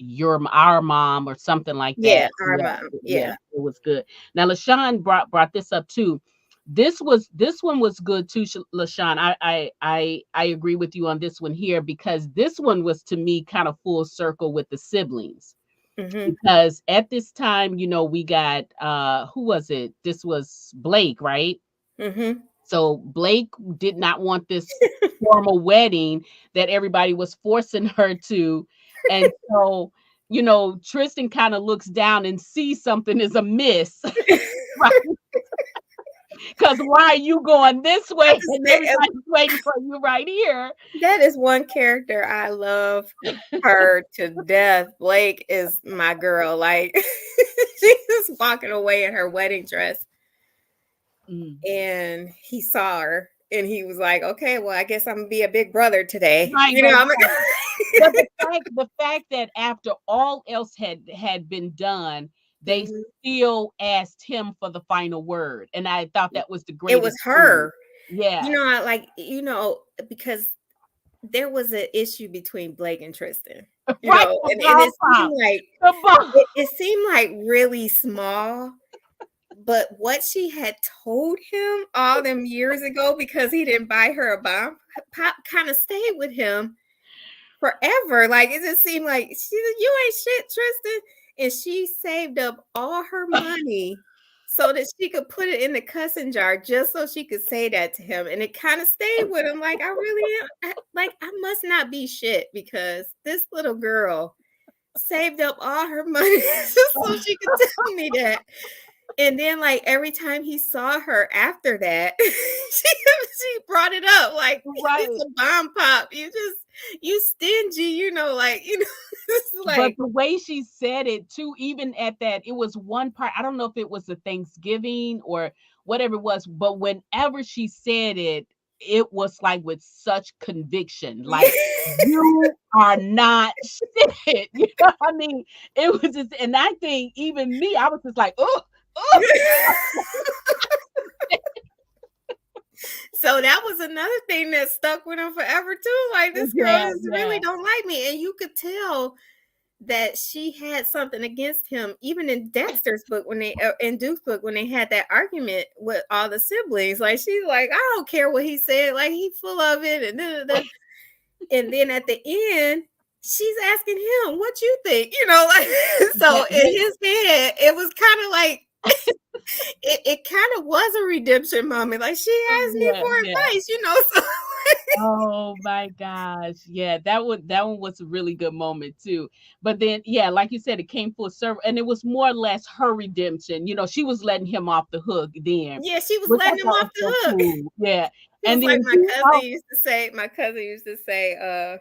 our mom or something like Yeah, that. our Yeah, mom. yeah, Yeah. it was good. Now, LaShawn brought this up too. This one was good too, LaShawn. I agree with you on this one here, because this one was to me kind of full circle with the siblings. Mhm. Because at this time, we got who was it? This was Blake, right? Mhm. So Blake did not want this formal wedding that everybody was forcing her to. And so, Tristan kind of looks down and sees something is amiss. Right? Because why are you going this I way just and say, everybody's waiting for you right here? that is one character I love her to death. Blake is my girl. Like, she's walking away in her wedding dress, Mm. and he saw her, and he was like, "Okay, well, I guess I'm gonna be a big brother today." Right, You know, right, I'm right. like, But the fact that after all else had been done, they Mhm. still asked him for the final word, and I thought that was the It was greatest thing. her. Yes. I like, because there was an issue between Blake and Tristan, Right, the and bomb pop. The bomb. it seemed like really small, but what she had told him all them years ago, because he didn't buy her a bomb pop, kind of stayed with him forever. Like, it just seemed like she said, "You ain't shit, Tristan," and she saved up all her money so that she could put it in the cussing jar, just so she could say that to him, and it kind of stayed with him. Like, I really am, like, I must not be shit, because this little girl saved up all her money just so she could tell me that. And then, like, every time he saw her after that, she brought it up, like, "It's Right. a bomb pop. You stingy," like, it's But like, the way she said it too, even at that, it was one part. I don't know if it was a Thanksgiving or whatever it was, but whenever she said it, it was like with such conviction, like you are not shit. You know what I mean? It was just, and I think even me, I was just like, oh, oh, So that was another thing that stuck with him forever too. Like, this girl yeah, just really yeah, don't like me, and you could tell that she had something against him, even in Dexter's book, when they in Duke's book, when they had that argument with all the siblings. Like, she's like, "I don't care what he said. Like, he full of it," and da, da, da. And then at the end, she's asking him, "What you think?" Like, yeah, so in his head, it was kind of like, it kind of was a redemption moment. Like, she asked me yeah, for yeah. advice. So Oh my gosh. Yeah, that one was a really good moment too. But then yeah, like you said, it came full circle and it was more or less her redemption. She was letting him off the hook then, yeah, she was which I letting him thought off was the so hook. cool. Yeah. It And was like then he my cousin used to say,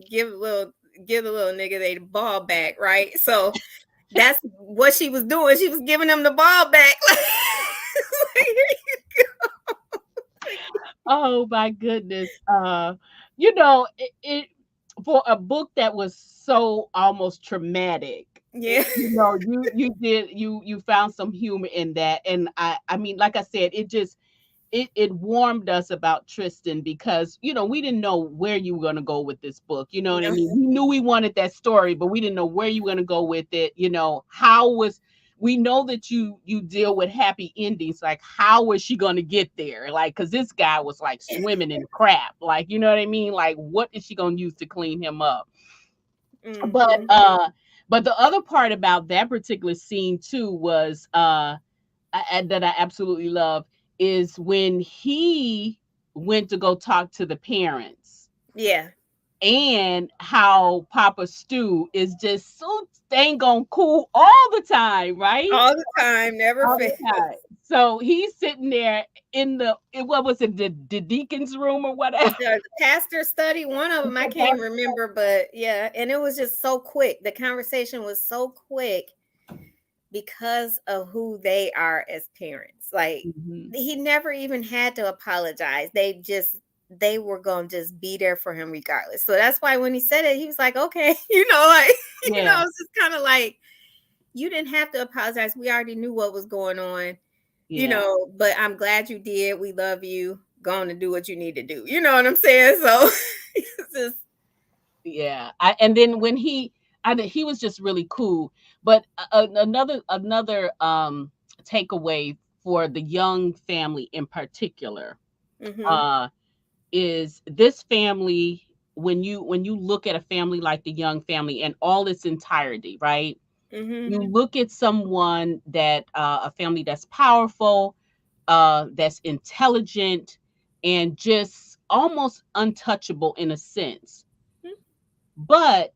give a little give the little nigga they ball back, right? So that's what she was doing. She was giving him the ball back. Like, oh my goodness. It for a book that was so almost traumatic. yeah. You found some humor in that. And I mean, like I said, it just it warmed us about Tristan because we didn't know where you were going to go with this book. You know what I No. mean? We knew we wanted that story, but we didn't know where you were going to go with it. How was we know that you deal with happy endings, like how was she going to get there? Like, because this guy was like swimming in crap, like, you know what I mean? Like, what is she going to use to clean him up? But Mm-hmm. but the other part about that particular scene too was that I absolutely love is when he went to go talk to the parents, Yeah. and how Papa Stu is just so dang on cool all the time, right? All the time, never All fails. the time. So he's sitting there what was it, the deacon's room or whatever. The pastor study, one of them, I can't remember, but yeah, and it was just so quick. The conversation was so quick because of who they are as parents. Like Mhm. he never even had to apologize. They were gonna just be there for him regardless. So that's why when he said it, he was like, okay, like Yeah, it's just kind of like you didn't have to apologize. We already knew what was going on, yeah. but I'm glad you did. We love you. Go on and do what you need to do. You know what I'm saying? So it's just Yeah, and then when he was just really cool. But another takeaway for the young family in particular mm-hmm, uh, is this family. When you look at a family like the Young family in all its entirety, right? mm-hmm, You look at someone that a family that's powerful, that's intelligent, and just almost untouchable in a sense. But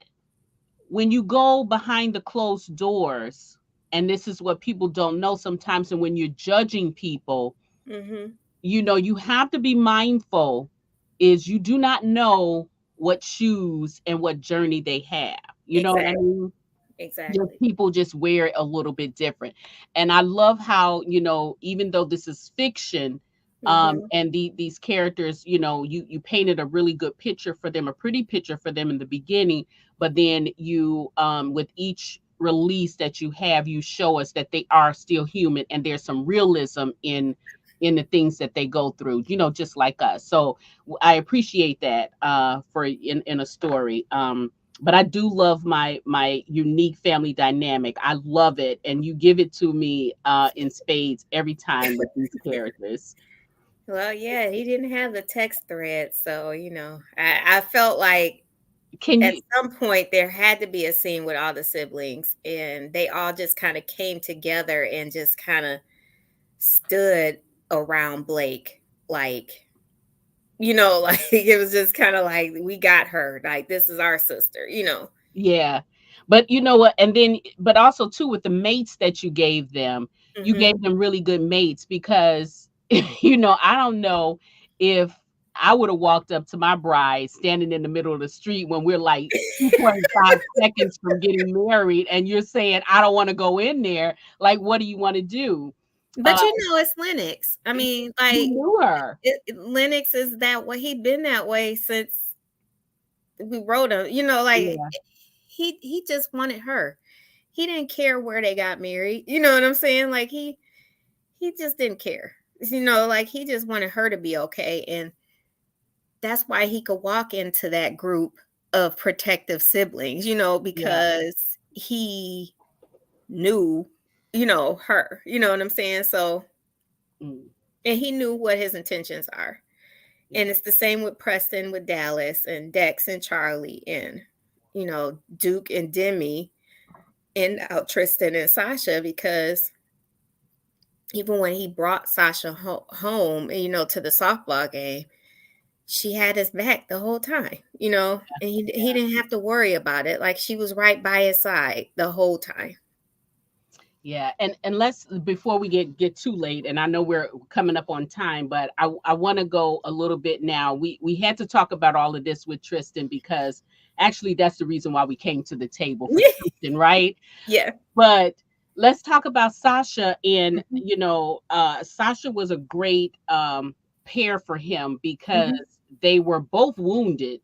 when you go behind the closed doors, and this is what people don't know sometimes, and when you're judging people, mm-hmm. you have to be mindful is you do not know what shoes and what journey they have. You know what I Exactly. mean? Just Exactly. people just wear it a little bit different. And I love how, even though this is fiction, Mm-hmm. and these characters, you painted a really good picture for them, a pretty picture for them in the beginning, but then you with each release that you have, you show us that they are still human and there's some realism in the things that they go through, just like us. So I appreciate that for in a story. But I do love my unique family dynamic. I love it, and you give it to me in spades every time with these characters. Well, yeah, he didn't have the text thread, so I felt like Can at you? some point there had to be a scene with all the siblings, and they all just kind of came together and just kind of stood around Blake, like like it was just kind of like we got her, like this is our sister. Yeah. But you know what? And then, but also too, with the mates that you Hmm. gave them really good mates because, I don't know if I would have walked up to my bride standing in the middle of the street when we're like 2.5 seconds from getting married, and you're saying, I don't want to go in there. Like, what do you want to do? Uh, But it's Lennox. I mean, you like knew her. Lennox is that way. He'd been that way since we wrote him. Like Yeah. he just wanted her. He didn't care where they got married. You know what I'm saying? Like he just didn't care. Like he just wanted her to be okay, and that's why he could walk into that group of protective siblings. Yeah. Because he knew, her. You know what I'm saying? So, Mm, and he knew what his intentions are. And yeah. it's the same with Preston, with Dallas, and Dex and Charlie, and Duke and Demi, and out Tristan and Sasha, because even when he brought Sasha home, to the softball game, she had his back the whole time, and he didn't have to worry about it. Like she was right by his side the whole time. Yeah, and let's before we get too late, and I know we're coming up on time, but I want to go a little bit now. We had to talk about all of this with Tristan because actually that's the reason why we came to the table for Tristan, right? Yeah. But let's talk about Sasha. And Mhm. Sasha was a great pair for him because Mhm. they were both wounded,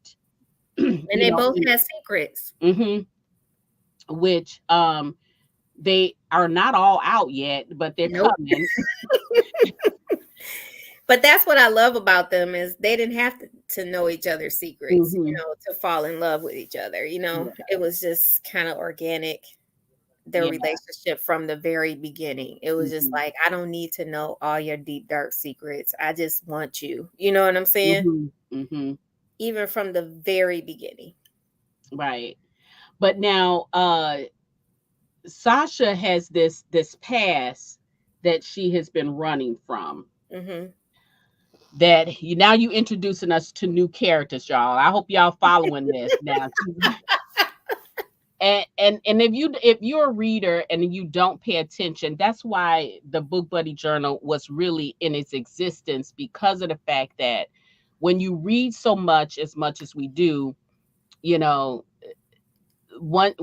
And they both had secrets. mhm, which they are not all out yet, but they're Nope. coming. But that's what I love about them is they didn't have to know each other's secrets, Mm-hmm. to fall in love with each other. Yeah. It was just kind of organic, their Yeah. relationship from the very beginning. It was just Mm-hmm. like, I don't need to know all your deep, dark secrets. I just want you. You know what I'm saying? Mm-hmm. Mm-hmm. Even from the very beginning. Right. But now Sasha has this past that she has been running from. Hmm. That you now you introducing us to new characters, y'all. I hope y'all following this now. And if you're a reader and you don't pay attention, that's why the Book Buddy Journal was really in its existence, because of the fact that when you read so much as we do, you know, when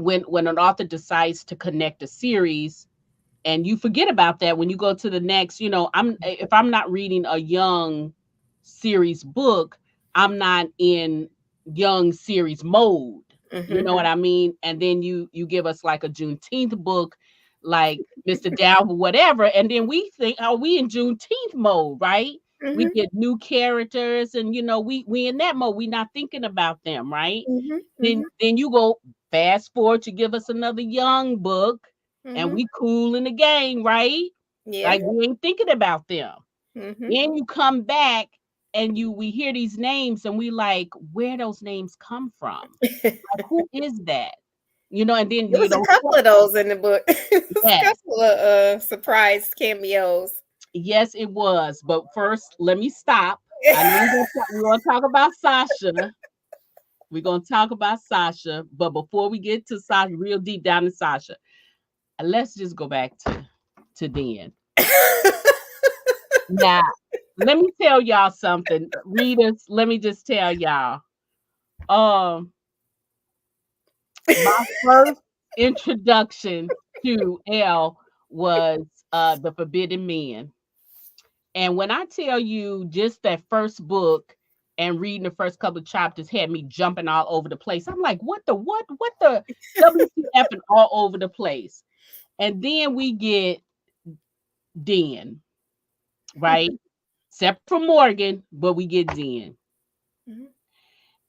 an author decides to connect a series, and you forget about that when you go to the next, I'm if I'm not reading a young series book, I'm not in young series mode. You Hmm. know what I mean? And then you give us like a Juneteenth book, like Mr. Dalva, whatever, and then we think, are we in Juneteenth mode, right? We Hmm. get new characters, and we in that mode. We not thinking about them, right? Hmm. Then you go fast forward to give us another young book, and Hmm. we cool in the game, right? Yeah. Like we ain't thinking about them. Hmm. Then you come back and we hear these names and we like, where those names come from? Like, who is that? And then It was a couple of those in the book. It was a yes, couple of surprise cameos. yes, it was. But first, let me stop. I know we're gonna talk about Sasha. We're gonna talk about Sasha, but before we get to Sasha, real deep down to Sasha, let's just go back to Dan. Now, let me tell y'all something, readers. Let me just tell y'all. Um, my first introduction to Elle was The Forbidden Man. And when I tell you, just that first book and reading the first couple of chapters had me jumping all over the place. I'm like, what the WTF and all over the place. And then we get Den, right? Separate from Morgan, but we get Den. Mhm.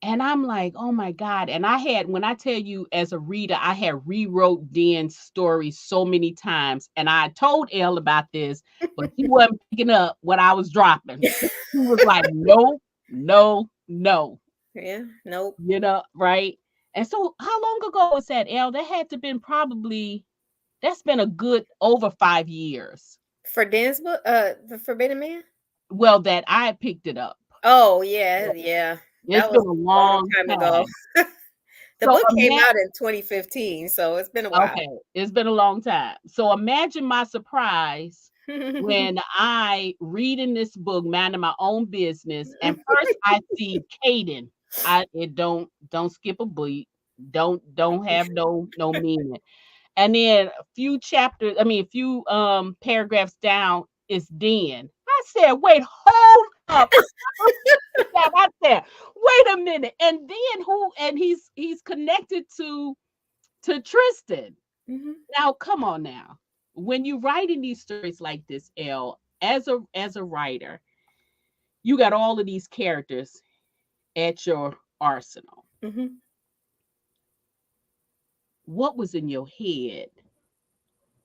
And I'm like, oh my God. And when I tell you as a reader, I had rewrote Den's story so many times. And I told Elle about this, but he wasn't picking up what I was dropping. He was like, no, no, no, Yeah, nope. right? And so how long ago was that, Elle? That had to been that's been a good over 5 years. For Dan's book, The Forbidden Man? Well, that I picked it up. Oh, yeah, yeah. It's That been was a a long long time ago. time. The So book came imagine. out in 2015, so it's been a while. Okay, it's been a long time. So imagine my surprise when I reading this book, minding my own business, and first I see Caden. It don't skip a beat, don't have no meaning. And then a few paragraphs down is Den. I said, wait, hold up. I said, wait a minute. And then who? And he's connected to Tristan. Mhm. Now, come on now. When you're writing these stories like this, Elle, as a writer, you got all of these characters at your arsenal. Mhm. What was in your head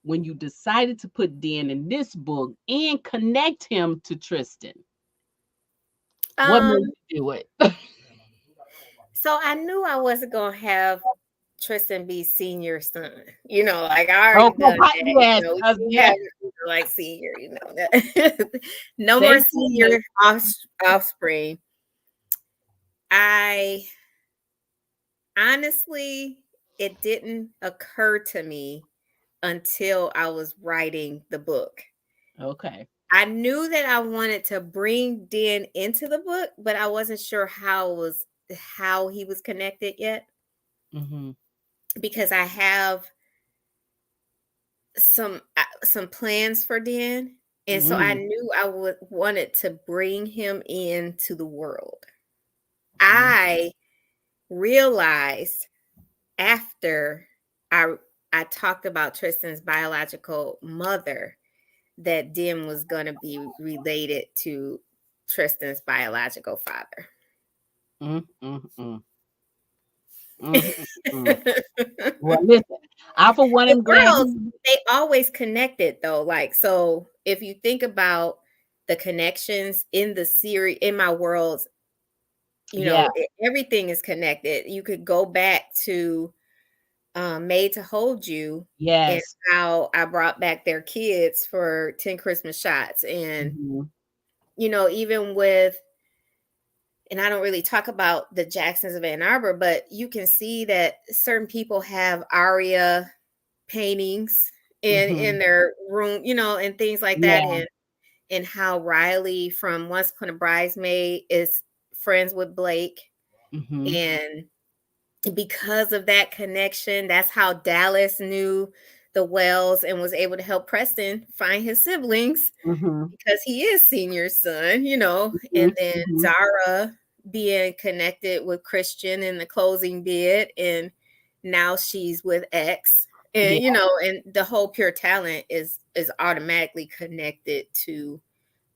when you decided to put Dan in this book and connect him to Tristan? What made Um, you do it? so I knew I wasn't gonna have Tristan be senior son. Like I already Oh, done that. yes, We can't yes. have it like senior. That. No more They did. senior offspring. I honestly, it didn't occur to me until I was writing the book. Okay. I knew that I wanted to bring Den into the book, but I wasn't sure how he was connected yet Hmm. because I have some plans for Den, and so I Hmm. knew I would wanted to bring him into the world. Hmm. I realized after I I talked about Tristan's biological mother that Dim was going to be related to Tristan's biological father. Mm, mm, mm. Mm, mm, mm. Well, listen, I for one The am glad girls, he. they always connected though. Like, so if you think about the connections in the series, in my worlds, Yeah. everything is connected. You could go back to Made to Hold You, and Yes. how I brought back their kids for 10 Christmas shots. And, Hmm. even with, and I don't really talk about the Jacksons of Ann Arbor, but you can see that certain people have aria paintings in Hmm. their room, and things like that. Yeah. And how Riley from Once Upon a Bridesmaid is friends with Blake. Hmm. And because of that connection, that's how Dallas knew the Wells and was able to help Preston find his siblings, Hmm. because he is Senior's son, Hmm. and then Hmm. Zara being connected with Christian in the closing bid, and now she's with X. And Yeah. and the whole Pure Talent is automatically connected to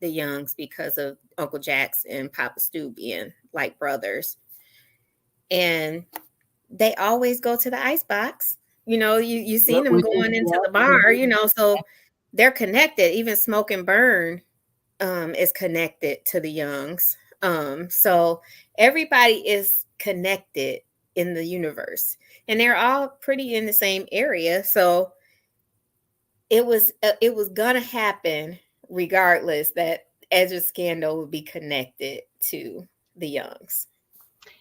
the Youngs because of Uncle Jax and Papa Stu being like brothers. And they always go to the ice box. You seen them Which is going into yeah. the bar, so they're connected. Even Smoke and Burn is connected to the Youngs. So everybody is connected in the universe, and they're all pretty in the same area. So it was gonna happen regardless, that Ezra's scandal would be connected to the Youngs.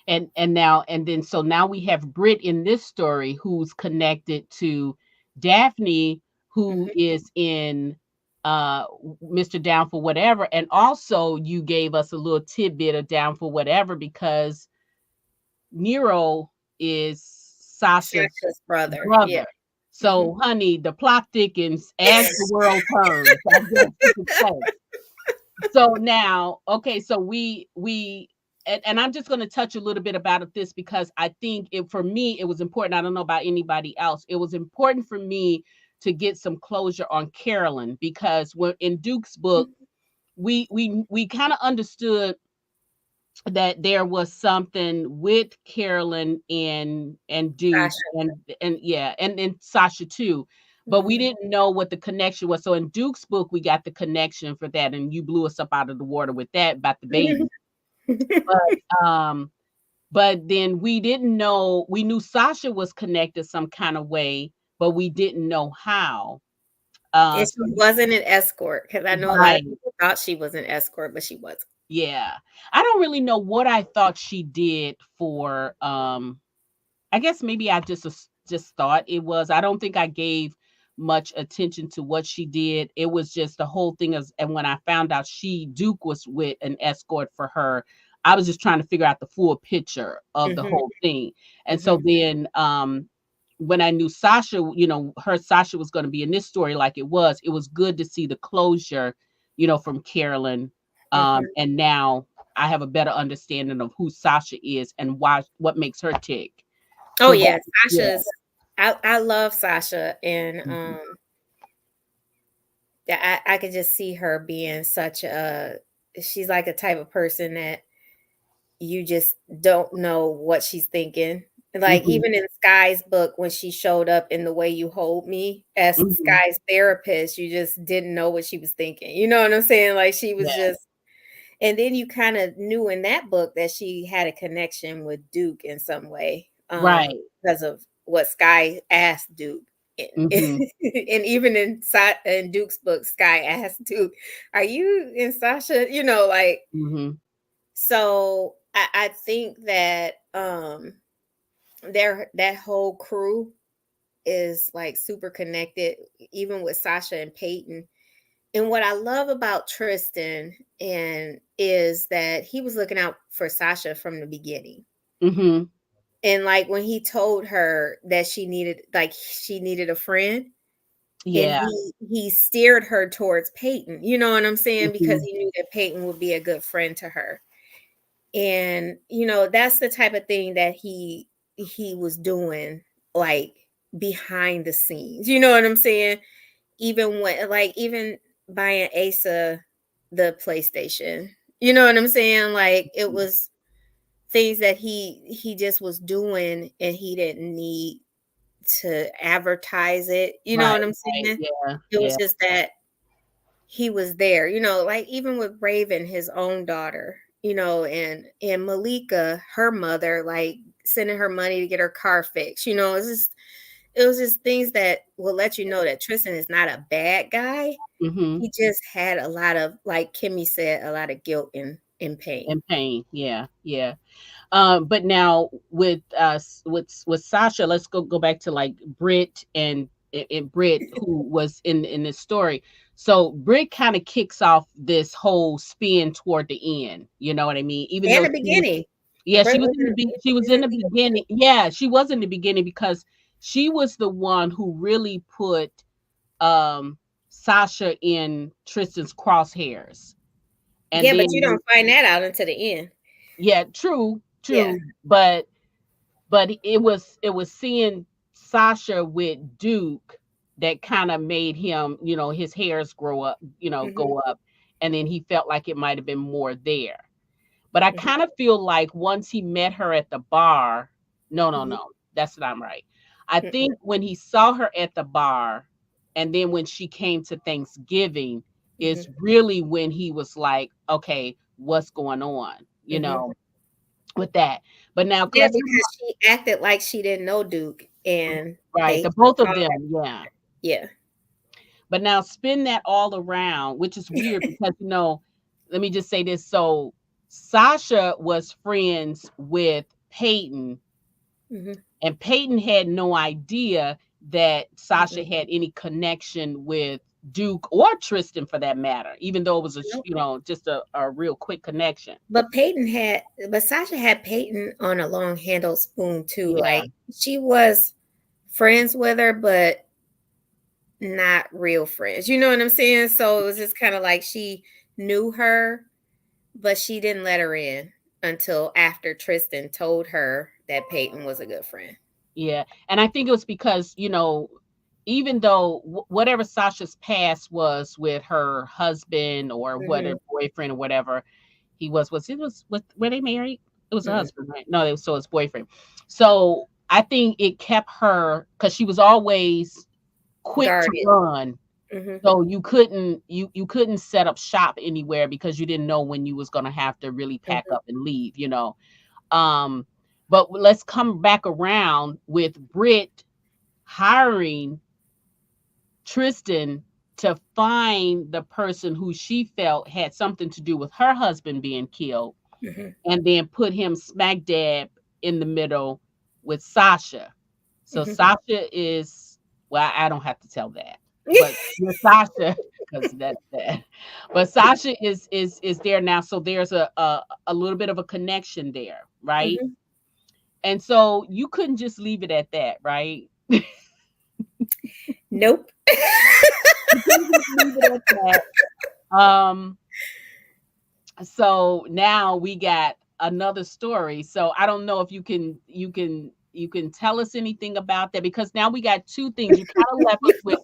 And then so now we have Brit in this story who's connected to Daphne, who Mhm. is in Mr. Down for Whatever. And also you gave us a little tidbit of Down for Whatever because Nero is Sasha's Sasha's brother, yeah. brother. Mhm. So honey, the plot thickens as the world turns, I guess you could say. So now, okay, so we and I'm just going to touch a little bit about this because I think it for me it was important. I don't know about anybody else. It was important for me to get some closure on Carolyn because when in Duke's book, we kind of understood that there was something with Carolyn and Duke Sasha. and yeah, and Sasha too. But we Mhm. didn't know what the connection was. So in Duke's book, we got the connection for that, and you blew us up out of the water with that about the baby. Um, but then we didn't know. We knew Sasha was connected some kind of way, but we didn't know how. And So she wasn't an escort, because I know a lot of right, people thought she was an escort, but she wasn't. yeah. I don't really know what I thought she did for I guess maybe I just thought it was. I don't think I gave much attention to what she did. It was just the whole thing is, and when I found out Duke was with an escort for her, I was just trying to figure out the full picture of the Mhm, whole thing. And so mhm. then when I knew Sasha, her Sasha was going to be in this story like it was good to see the closure, from Carolyn. Mhm. And now I have a better understanding of who Sasha is and why what makes her tick. Oh, So that yeah, yeah. Sasha's I love Sasha, and, Mhm. yeah, I could just see her being such a she's like a type of person that you just don't know what she's thinking. Like, Mhm. even in Sky's book, when she showed up in The Way You Hold Me as Mhm. Sky's therapist, you just didn't know what she was thinking. You know what I'm saying? Like, she was Yeah. just, and then you kind of knew in that book that she had a connection with Duke in some way, Right. because of what Sky asked Duke. And Mhm. even in Duke's book, Sky asked Duke, "Are you and Sasha?" Like, Mhm. so I think that that whole crew is like super connected, even with Sasha and Peyton. And what I love about Tristan and is that he was looking out for Sasha from the beginning. Mhm. And like when he told her that she needed a friend, and Yeah. he steered her towards Peyton. You know what I'm saying? Because Mhm. he knew that Peyton would be a good friend to her. And that's the type of thing that he was doing, like, behind the scenes. You know what I'm saying? Even when, like, even buying Asa the PlayStation, You know what I'm saying? Like it was things that he just was doing and he didn't need to advertise it. You know Right, what I'm right. saying? Yeah, It was yeah. just that he was there, like even with Raven, his own daughter, and Malika, her mother, like sending her money to get her car fixed. It was just things that will let you know that Tristan is not a bad guy. Mm-hmm. He just had a lot of, like Kimmy said, a lot of guilt and pain. And pain. Yeah, yeah. But now with Sasha, let's go back to like Britt and Britt, who was in this story. So Britt kind of kicks off this whole spin toward the end. You know what I mean? Even And though the she was, beginning. yeah, she Britt was was in the she was in in the the beginning. Yeah, she was in the beginning because she was the one who really put um Sasha in Tristan's crosshairs, and Yeah, but you then don't find that out until the end. yeah, true, Yeah. true, but it was seeing Sasha with Duke that kind of made him, his hairs grow up, Hmm. go up, and then he felt like it might have been more there. But I Hmm. kind of feel like once he met her at the bar, no, no, Hmm. no, that's not right. I think when he saw her at the bar, and then when she came to Thanksgiving, Hmm. is really when he was like, okay, what's going on, Hmm. with that. But now Yeah, let's because she acted like she didn't know Duke, and right, they the both of called them, her. yeah. Yeah. But now spin that all around, which is weird because let me just say this. So Sasha was friends with Peyton, Hmm. and Peyton had no idea that Sasha Hmm. had any connection with Duke or Tristan for that matter, even though it was Nope. just a real quick connection. But Sasha had Peyton on a long handled spoon too. Yeah, Like she was friends with her, but not real friends. You know what I'm saying? So it was just kind of like she knew her, but she didn't let her in until after Tristan told her that Peyton was a good friend. yeah. And I think it was because, even though whatever Sasha's past was with her husband or Hmm. whatever boyfriend or whatever were they married? It was a Mm-mm. husband, right? No, it was so his boyfriend. So I think it kept her because she was always quick to Guarded. run. Hmm. So you couldn't set up shop anywhere because you didn't know when you was gonna have to really pack Hmm. up and leave. Um, but let's come back around with Britt hiring Tristan to find the person who she felt had something to do with her husband being killed, Hmm. and then put him smack dab in the middle with Sasha. So Hmm. Sasha is, well, I don't have to tell that, but with Sasha, because that's that. But Sasha is there now, so there's a little bit of a connection there, right? Hmm. And so you couldn't just leave it at that, right? Nope. You couldn't just leave it at that. So now we got another story. So I don't know if you can tell us anything about that, because now we got two things. You kind of left us with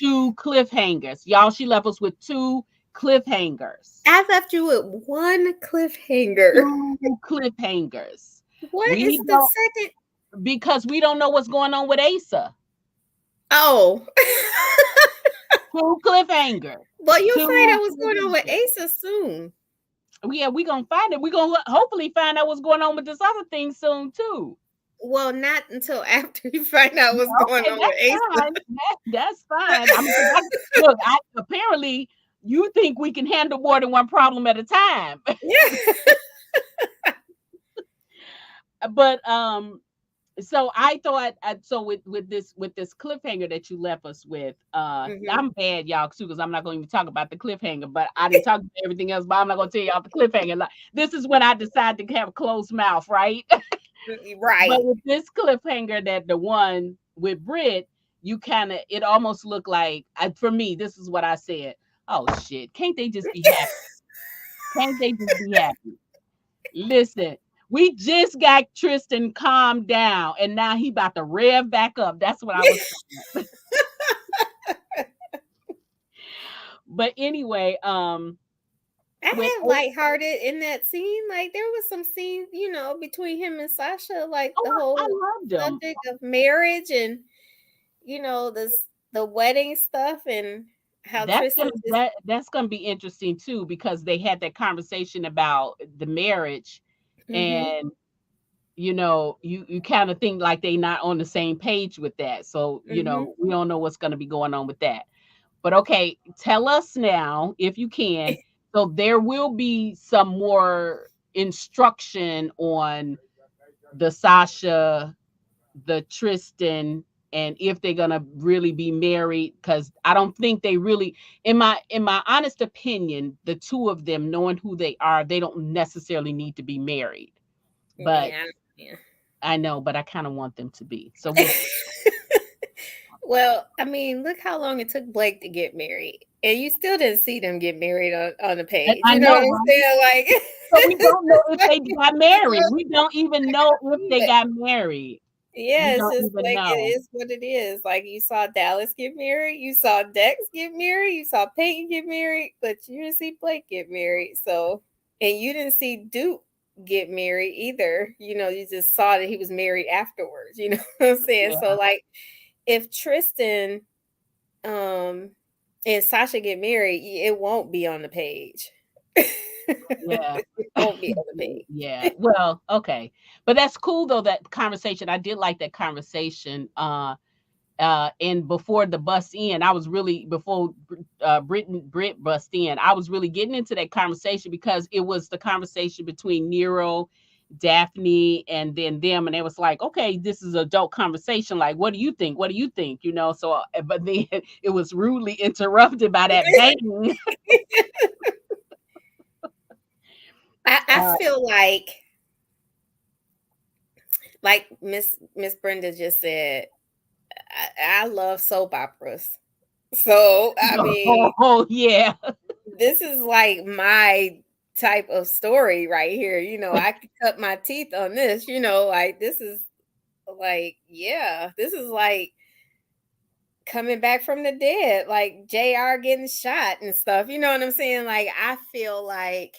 two cliffhangers. Y'all, she left us with two cliffhangers. I left you with one cliffhanger. Two cliffhangers. What We is the don't, second? because we don't know what's going on with Asa. Oh. Two cliffhangers. Well, you'll find Two out what's going on with cliffhangers. Asa soon. Yeah, we gonna find it. We gonna hopefully find out what's going on with this other thing soon too. Well, not until after you find out what's going Okay, on with that's Asa. fine. That's fine. Look. Apparently, you think we can handle more than one problem at a time. Yeah. But so I thought, so with this cliffhanger that you left us with, Hmm. I'm bad, y'all, too, because I'm not going to even talk about the cliffhanger. But I didn't talk about everything else. But I'm not going to tell y'all the cliffhanger. Like, this is when I decided to have a closed mouth, right? But Right. with this cliffhanger, that the one with Brit, you kind of, it almost looked like, for me, this is what I said. Oh shit! Can't they just be happy? Can't they just be happy? Listen, we just got Tristan calmed down, and now he about to rev back up. That's what I was saying. But anyway, when I had lighthearted in that scene. Like there was some scenes, between him and Sasha, like oh, the I whole loved them. subject of marriage and the wedding stuff and how Tristan just That's gonna be interesting too because they had that conversation about the marriage, hmm and you kind of think like they not on the same page with that. So hmm we don't know what's gonna be going on with that. But okay, tell us now if you can. So there will be some more instruction on the Sasha, the Tristan, and if they're gonna really be married, because I don't think they really, in my honest opinion, the two of them, knowing who they are, they don't necessarily need to be married. But yeah, yeah. I know, but I kind of want them to be. So we'll see. Well, I mean, look how long it took Blake to get married. And you still didn't see them get married on the page. I You know what know, I'm right? saying? Like, So we don't know if they got married. so, We don't even know if they yeah, got married. We yeah, it's don't just even like it know. is what it is. Like you saw Dallas get married, you saw Dex get married, you saw Peyton get married, but you didn't see Blake get married. So, and you didn't see Duke get married either. You just saw that he was married afterwards. You know what I'm saying? So, Yeah, like, if Tristan um and Sasha get married, it won't be on the page. yeah. It won't be on the page. Yeah. Well, okay. But that's cool though, that conversation. I did like that conversation. And before the bus in, I was really before Brit bust in, I was really getting into that conversation because it was the conversation between Nero, Daphne, and then them, and it was like, okay, this is adult conversation. Like, what do you think? What do you think? So, but then it was rudely interrupted by that bang. I Uh, feel like Miss Brenda just said, I love soap operas. So I mean, oh yeah, this is like my type of story right here. I could cut my teeth on this. Like this is like, yeah, this is like coming back from the dead, like JR getting shot and stuff. You know what I'm saying? Like I feel like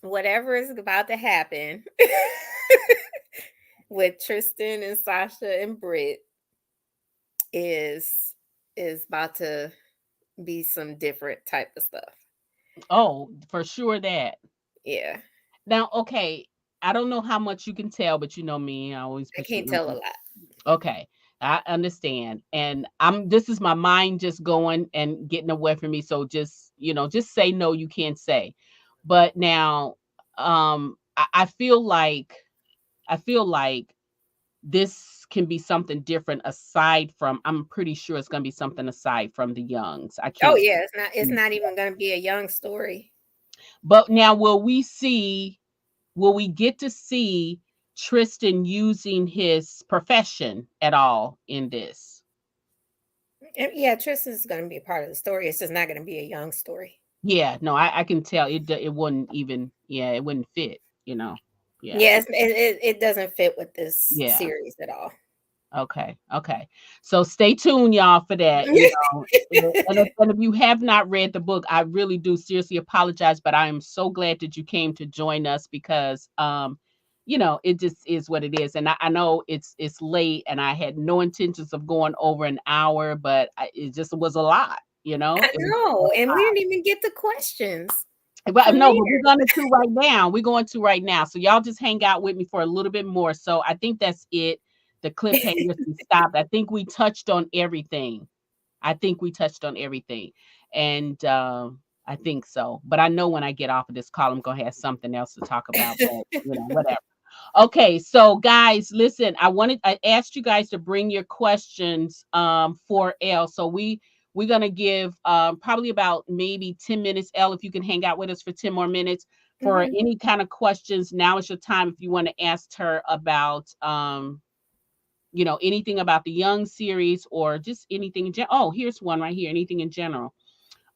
whatever is about to happen with Tristan and Sasha and Britt is about to be some different type of stuff. oh for sure that. Yeah, Now, okay, I don't know how much you can tell, but you know me, I always I be can't shooting. tell a lot. Okay, I understand. And this is my mind just going and getting away from me. So just, just say no, you can't say. But now I feel like this can be something different aside from, I'm pretty sure it's gonna be something aside from the Youngs. I Oh can't yeah, it's not see. even going to be a young story. But now will we get to see Tristan using his profession at all in this? Yeah, Tristan's going to be a part of the story. It's just not going to be a young story. Yeah, no, I can tell it wouldn't even, yeah, it wouldn't fit. Yeah. Yes, it doesn't fit with this Yeah. series at all. Okay. Okay. So stay tuned, y'all, for that. And if you have not read the book, I really do seriously apologize, but I am so glad that you came to join us because it just is what it is. And I know it's late and I had no intentions of going over an hour, but it just was a lot, I it was know, a and we lot. didn't even get the questions But from no, but we're there. going to right now. We're going to right now. So y'all just hang out with me for a little bit more. So I think that's it. The cliffhangers we stopped. I think we touched on everything. And I think so. But I know when I get off of this call, I'm gonna have something else to talk about. But whatever. Okay, so guys, listen, I asked you guys to bring your questions for Elle. So we're gonna give probably about maybe 10 minutes. Elle, if you can hang out with us for 10 more minutes for Mhm. any kind of questions. Now is your time if you want to ask her about anything about the Young series or just anything oh, here's one right here, anything in general.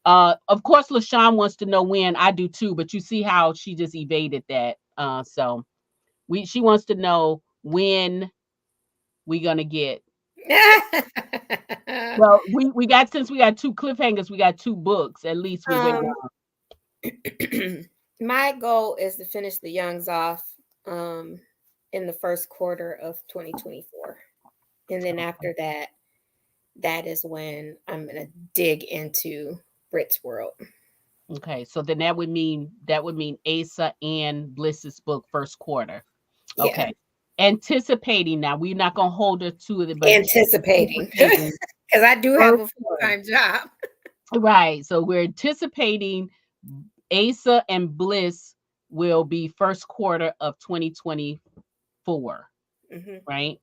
Of course, LaShawn wants to know when. I do too, but you see how she just evaded that. So she wants to know when we gonna get. Well, we got since we got two cliffhangers, we got two books at least we're waiting um, on. My goal is to finish the Youngs off um, in the first quarter of 2024. And then after that, that is when I'm going to dig into Brit's world. Okay, so then that would mean Asa and Bliss's book first quarter. Yeah, Okay. Anticipating now, we're not gonna hold her to it, but anticipating anticipating because I do have first a full quarter. time job. Right. So we're anticipating Asa and Bliss will be first quarter of 2024, Hmm. right?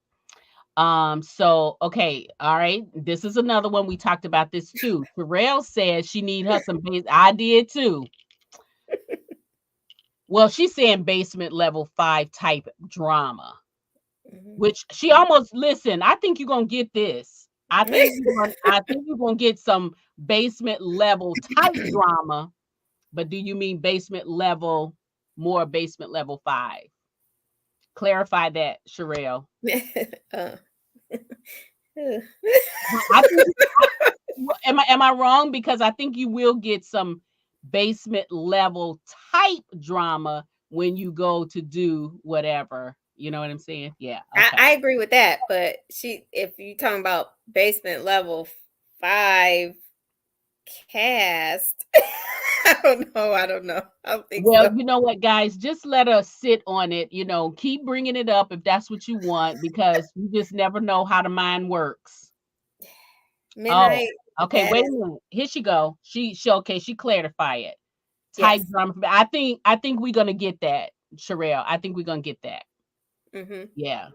So okay, all right. This is another one. We talked about this too. Terrell says she need her some base. I did too. Well, she's saying basement level 5 type drama, Hmm. which she almost listen. I think you're gonna get this. I think you're gonna get some basement level type drama, but do you mean basement level, more basement level 5? Clarify that, Sherelle. uh, I think am I wrong? Because I think you will get some basement level type drama when you go to do whatever. You know what I'm saying? Yeah. Okay. I agree with that, but if you talking about basement level 5 cast, I don't know. I don't know. I don't think Well, so. you know what, guys? Just let us sit on it. Keep bringing it up if that's what you want, because you just never know how the mind works. Oh, Midnight, okay. that Wait a is, minute. Here she go. She okay. She clarified it. Type yes. drama. I think we're gonna get that, Sherelle. I think we're gonna get that. Hmm. Yeah.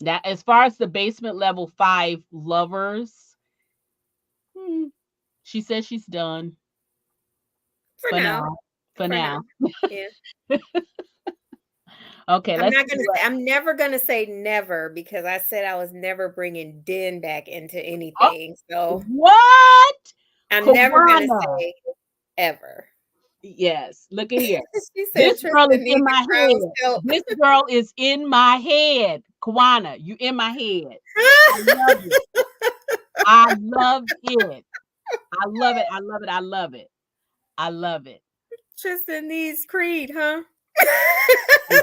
Now, as far as the basement level 5 lovers, hmm, she says she's done For for now. now. For For now. now. Yeah. Okay. I'm Let's not see gonna what. say I'm never gonna say never because I said I was never bringing Den back into Oh, anything. So what? I'm never gonna Kawana. say ever. Yes, look at here. She This said girl is Tristan in needs the my crowns head. help. This girl is in my head. Kawana, you in my head. I love it. I love it. I love it. I love it. I love it. I love it. Tristan needs Creed, huh? And,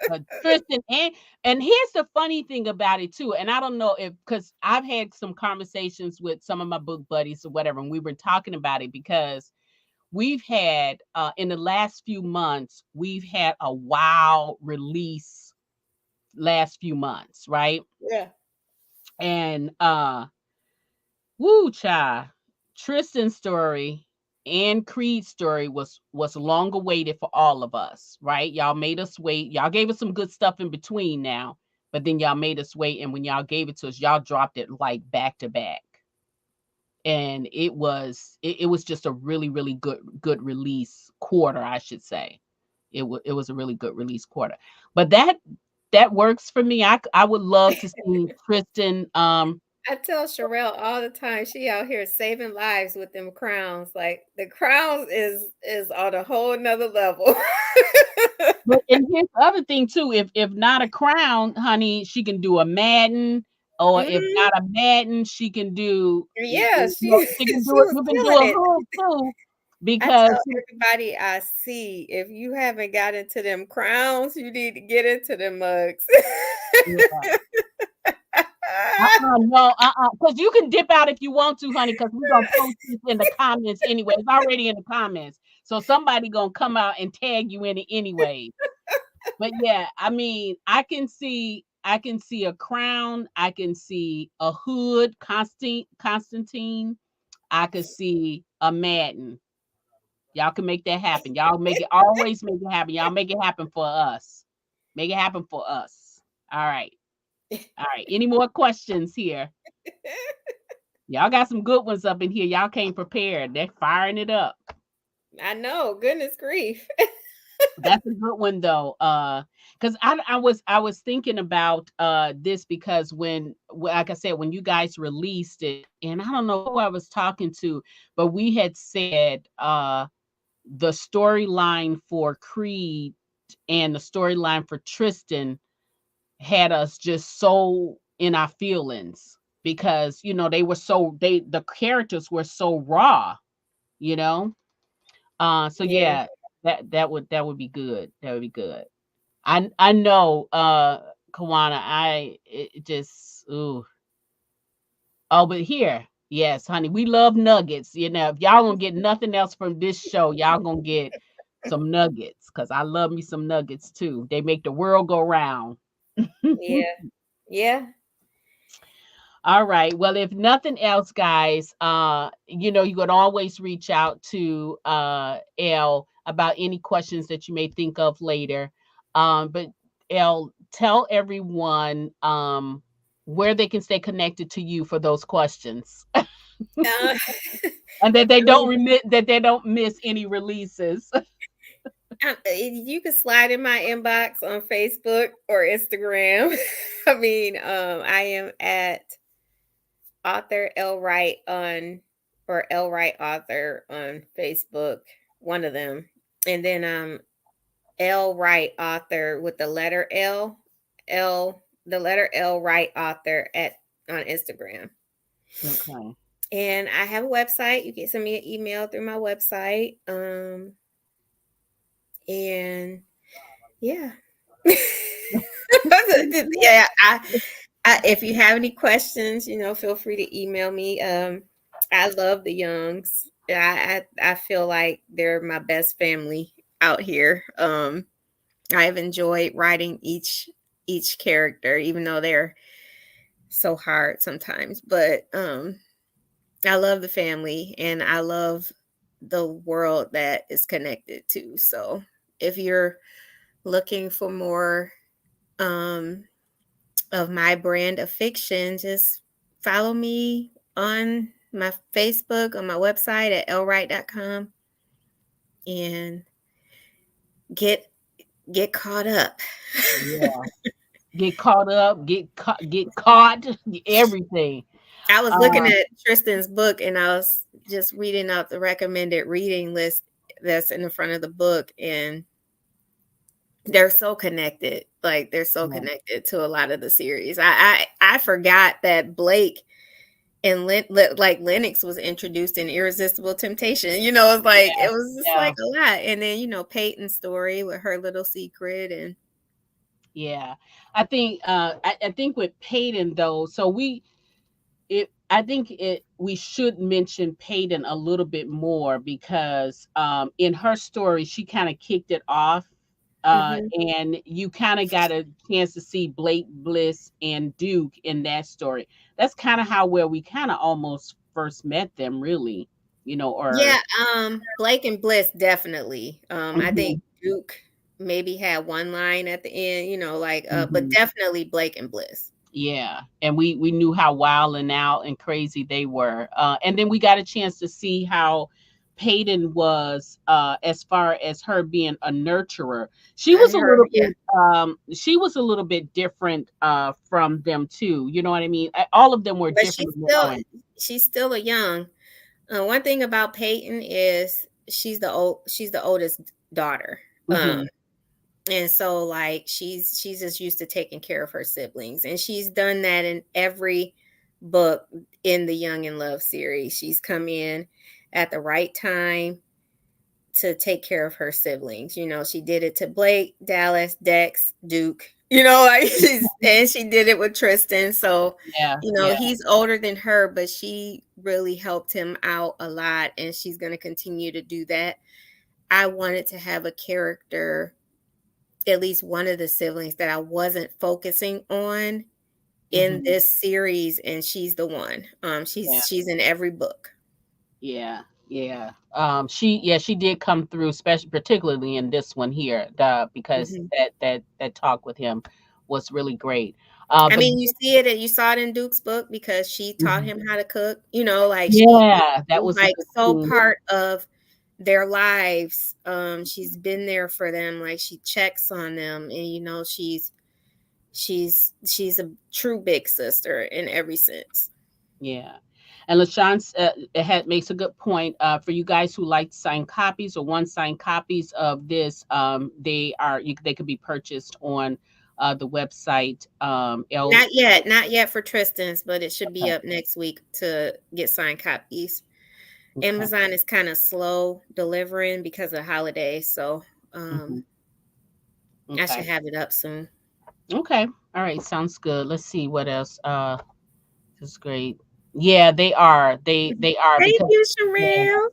but Tristan, and here's the funny thing about it too. And I don't know if, because I've had some conversations with some of my book buddies or whatever, and we were talking about it because we've had in the last few months, we've had a wow release last few months, right? Yeah. And woo cha, Tristan's story and Creed's story was long awaited for all of us, right? Y'all made us wait. Y'all gave us some good stuff in between now, but then y'all made us wait, and when y'all gave it to us, y'all dropped it like back to back. And it was just a really really good release quarter, I should say. It was a really good release quarter, but that works for me. I would love to see Tristan. I tell Sherelle all the time, she out here saving lives with them crowns. Like the crowns is on a whole nother level. But and here's the other thing too. If not a crown, honey, she can do a Madden, or if Mhm. not a Madden, she can do. Yeah, She can do she it. was You can do killing a it. hood too, I because tell everybody I see, if you haven't got into them crowns, you need to get into them mugs. No, because you can dip out if you want to, honey, because we're gonna post this in the comments anyway. It's already in the comments, so somebody gonna come out and tag you in it anyway. But yeah, I mean, I can see a crown, I can see a hood, Constantine, I could see a Madden. Y'all can make that happen. Y'all make it always make it happen. Y'all make it happen for us. Make it happen for us. All right. All right. Any more questions here? Y'all got some good ones up in here. Y'all came prepared. They're firing it up. I know, goodness grief. That's a good one though. Because I was thinking about this because like I said, when you guys released it, and I don't know who I was talking to, but we had said the storyline for Creed and the storyline for Tristan had us just so in our feelings, because they were the characters were so raw, you know So Yeah. yeah, that would be good. That would be good. I know, Kawana, it just ooh. Oh, but here, yes, honey, we love nuggets. If y'all gonna get nothing else from this show, y'all gonna get some nuggets because I love me some nuggets too. They make the world go round. Yeah. Yeah. All right. Well, if nothing else, guys, you could always reach out to Elle about any questions that you may think of later. But Elle, tell everyone where they can stay connected to you for those questions, Uh, and that they I mean, don't miss any releases. you can slide in my inbox on Facebook or Instagram. I mean, I am at author Elle Wright on or Elle Wright author on Facebook, one of them. And then Elle Wright author with the letter L, the letter L Wright author at on Instagram. Okay. And I have a website. You can send me an email through my website. And yeah. Yeah, if you have any questions, feel free to email me. I love the Youngs. I feel like they're my best family out here. I've enjoyed writing each character, even though they're so hard sometimes. But I love the family and I love the world that is connected to. So if you're looking for more um, of my brand of fiction, just follow me on my Facebook, on my website at ellwright.com and get get caught up. Yeah. Get caught up. Get caught. Everything. I was looking Uh, at Tristan's book and I was just reading out the recommended reading list that's in the front of the book, and they're so connected. Like they're so yeah. connected to a lot of the series. I forgot that Blake and like Lennox was introduced in Irresistible Temptation. It's like Yeah. it was just Yeah. like a lot. And then Peyton's story with her little secret and Yeah. I think with Peyton though, so I think we should mention Peyton a little bit more because in her story she kind of kicked it off, hmm and you kind of got a chance to see Blake Bliss and Duke in that story. That's kind of how where we kind of almost first met them, really, or yeah, Blake and Bliss definitely. I think Mhm, Duke maybe had one line at the end, like but mhm. definitely Blake and Bliss. Yeah, and we knew how wild and out and crazy they were, and then we got a chance to see how Peyton was, as far as her being a nurturer. She was a Her, little yeah. bit, different, from them too. You know what I mean? All of them were But different in their own. she's still a young. One thing about Peyton is she's the oldest daughter. Hmm. And so like she's just used to taking care of her siblings, and she's done that in every book in the Young in Love series. She's come in at the right time to take care of her siblings. She did it to Blake, Dallas, Dex, Duke. Like and she did it with Tristan. So, Yeah, yeah, he's older than her, but she really helped him out a lot, and she's going to continue to do that. I wanted to have a character, at least one of the siblings that I wasn't focusing on in hmm, this series, and she's the one. yeah. She's in every book. Yeah, yeah. She did come through, especially particularly in this one here, because Mhm. that talk with him was really great. I But mean, you saw it in Duke's book because she taught Mhm. him how to cook. Like Yeah, that she's was a like good so scene. part of their lives. She's been there for them. Like she checks on them, and she's a true big sister in every sense. Yeah. And LaShawn makes a good point. For you guys who like signed copies or want signed copies of this, they could be purchased on the website. L. Not yet for Tristan's, but it should be Okay. up next week to get signed copies. Okay. Amazon is kind of slow delivering because of holidays, so Hmm. I should Okay. have it up soon. Okay. All right. Sounds good. Let's see what else. This is great. Yeah, they are. They are Thank because you, yeah, Sherelle.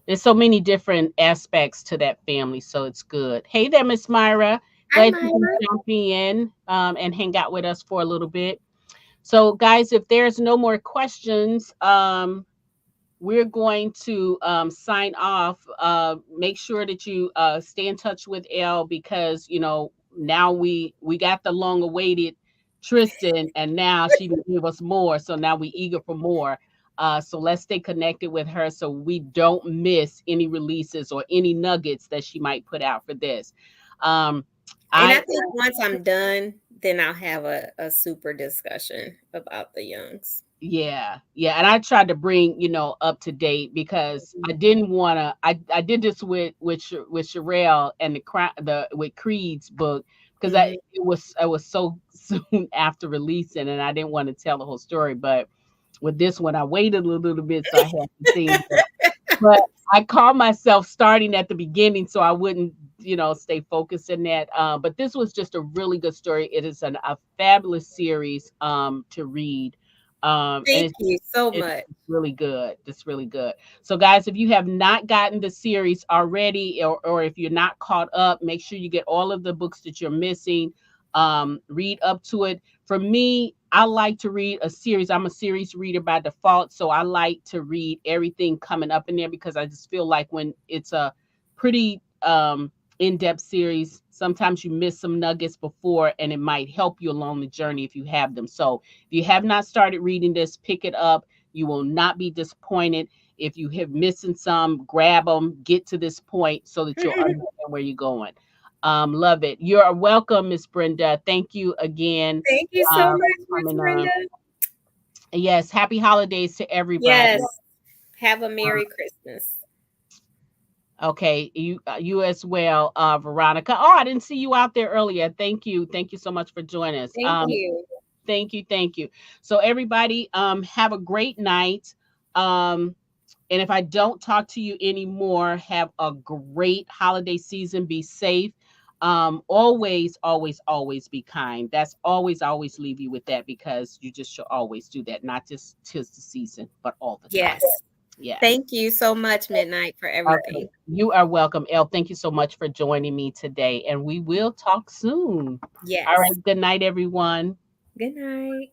there's so many different aspects to that family, so it's good. Hey there, Miss Myra. Hi, Glad you can Myra. jump in and hang out with us for a little bit. So, guys, if there's no more questions, we're going to sign off. Make sure that you stay in touch with Elle because now we got the long awaited Tristan, and now she can give us more. So now we eager for more. So let's stay connected with her so we don't miss any releases or any nuggets that she might put out for this. Um, And I I think once I'm done, then I'll have a super discussion about the Youngs. Yeah, yeah, and I tried to bring, up to date because I didn't want to. I did this with Sherelle and the with Creed's book because Mm-hmm. it was so soon after releasing, and I didn't want to tell the whole story. But with this one, I waited a little bit, so I had some things. But I called myself starting at the beginning so I wouldn't, stay focused in that. But this was just a really good story. It is a fabulous series to read. And Thank you so it's much. really good. It's really good. So, guys, if you have not gotten the series already, or if you're not caught up, make sure you get all of the books that you're missing. Read up to it. For me, I like to read a series. I'm a series reader by default, so I like to read everything coming up in there because I just feel like when it's a pretty in-depth series, sometimes you miss some nuggets before, and it might help you along the journey if you have them. So if you have not started reading this, pick it up. You will not be disappointed. If you have missing some, grab them, get to this point so that you'll understand where you're going. Love it. You're welcome, Miss Brenda. Thank you again Thank you so much, for Miss coming on. Brenda. Yes, happy holidays to everybody. Yes. Have a Merry Christmas. Okay, you as well, Veronica. Oh, I didn't see you out there earlier. Thank you so much for joining us. Thank you. Thank you. So everybody, have a great night. Um, and if I don't talk to you anymore, have a great holiday season. Be safe. Always, always, always be kind. That's always leave you with that because you just should always do that, not just tis the season, but all the time. Yes. Yes. Thank you so much, Midnight, for Okay. everything. You are welcome, Elle. Thank you so much for joining me today, and we will talk soon. All Yes. right. Good night, everyone. Good night.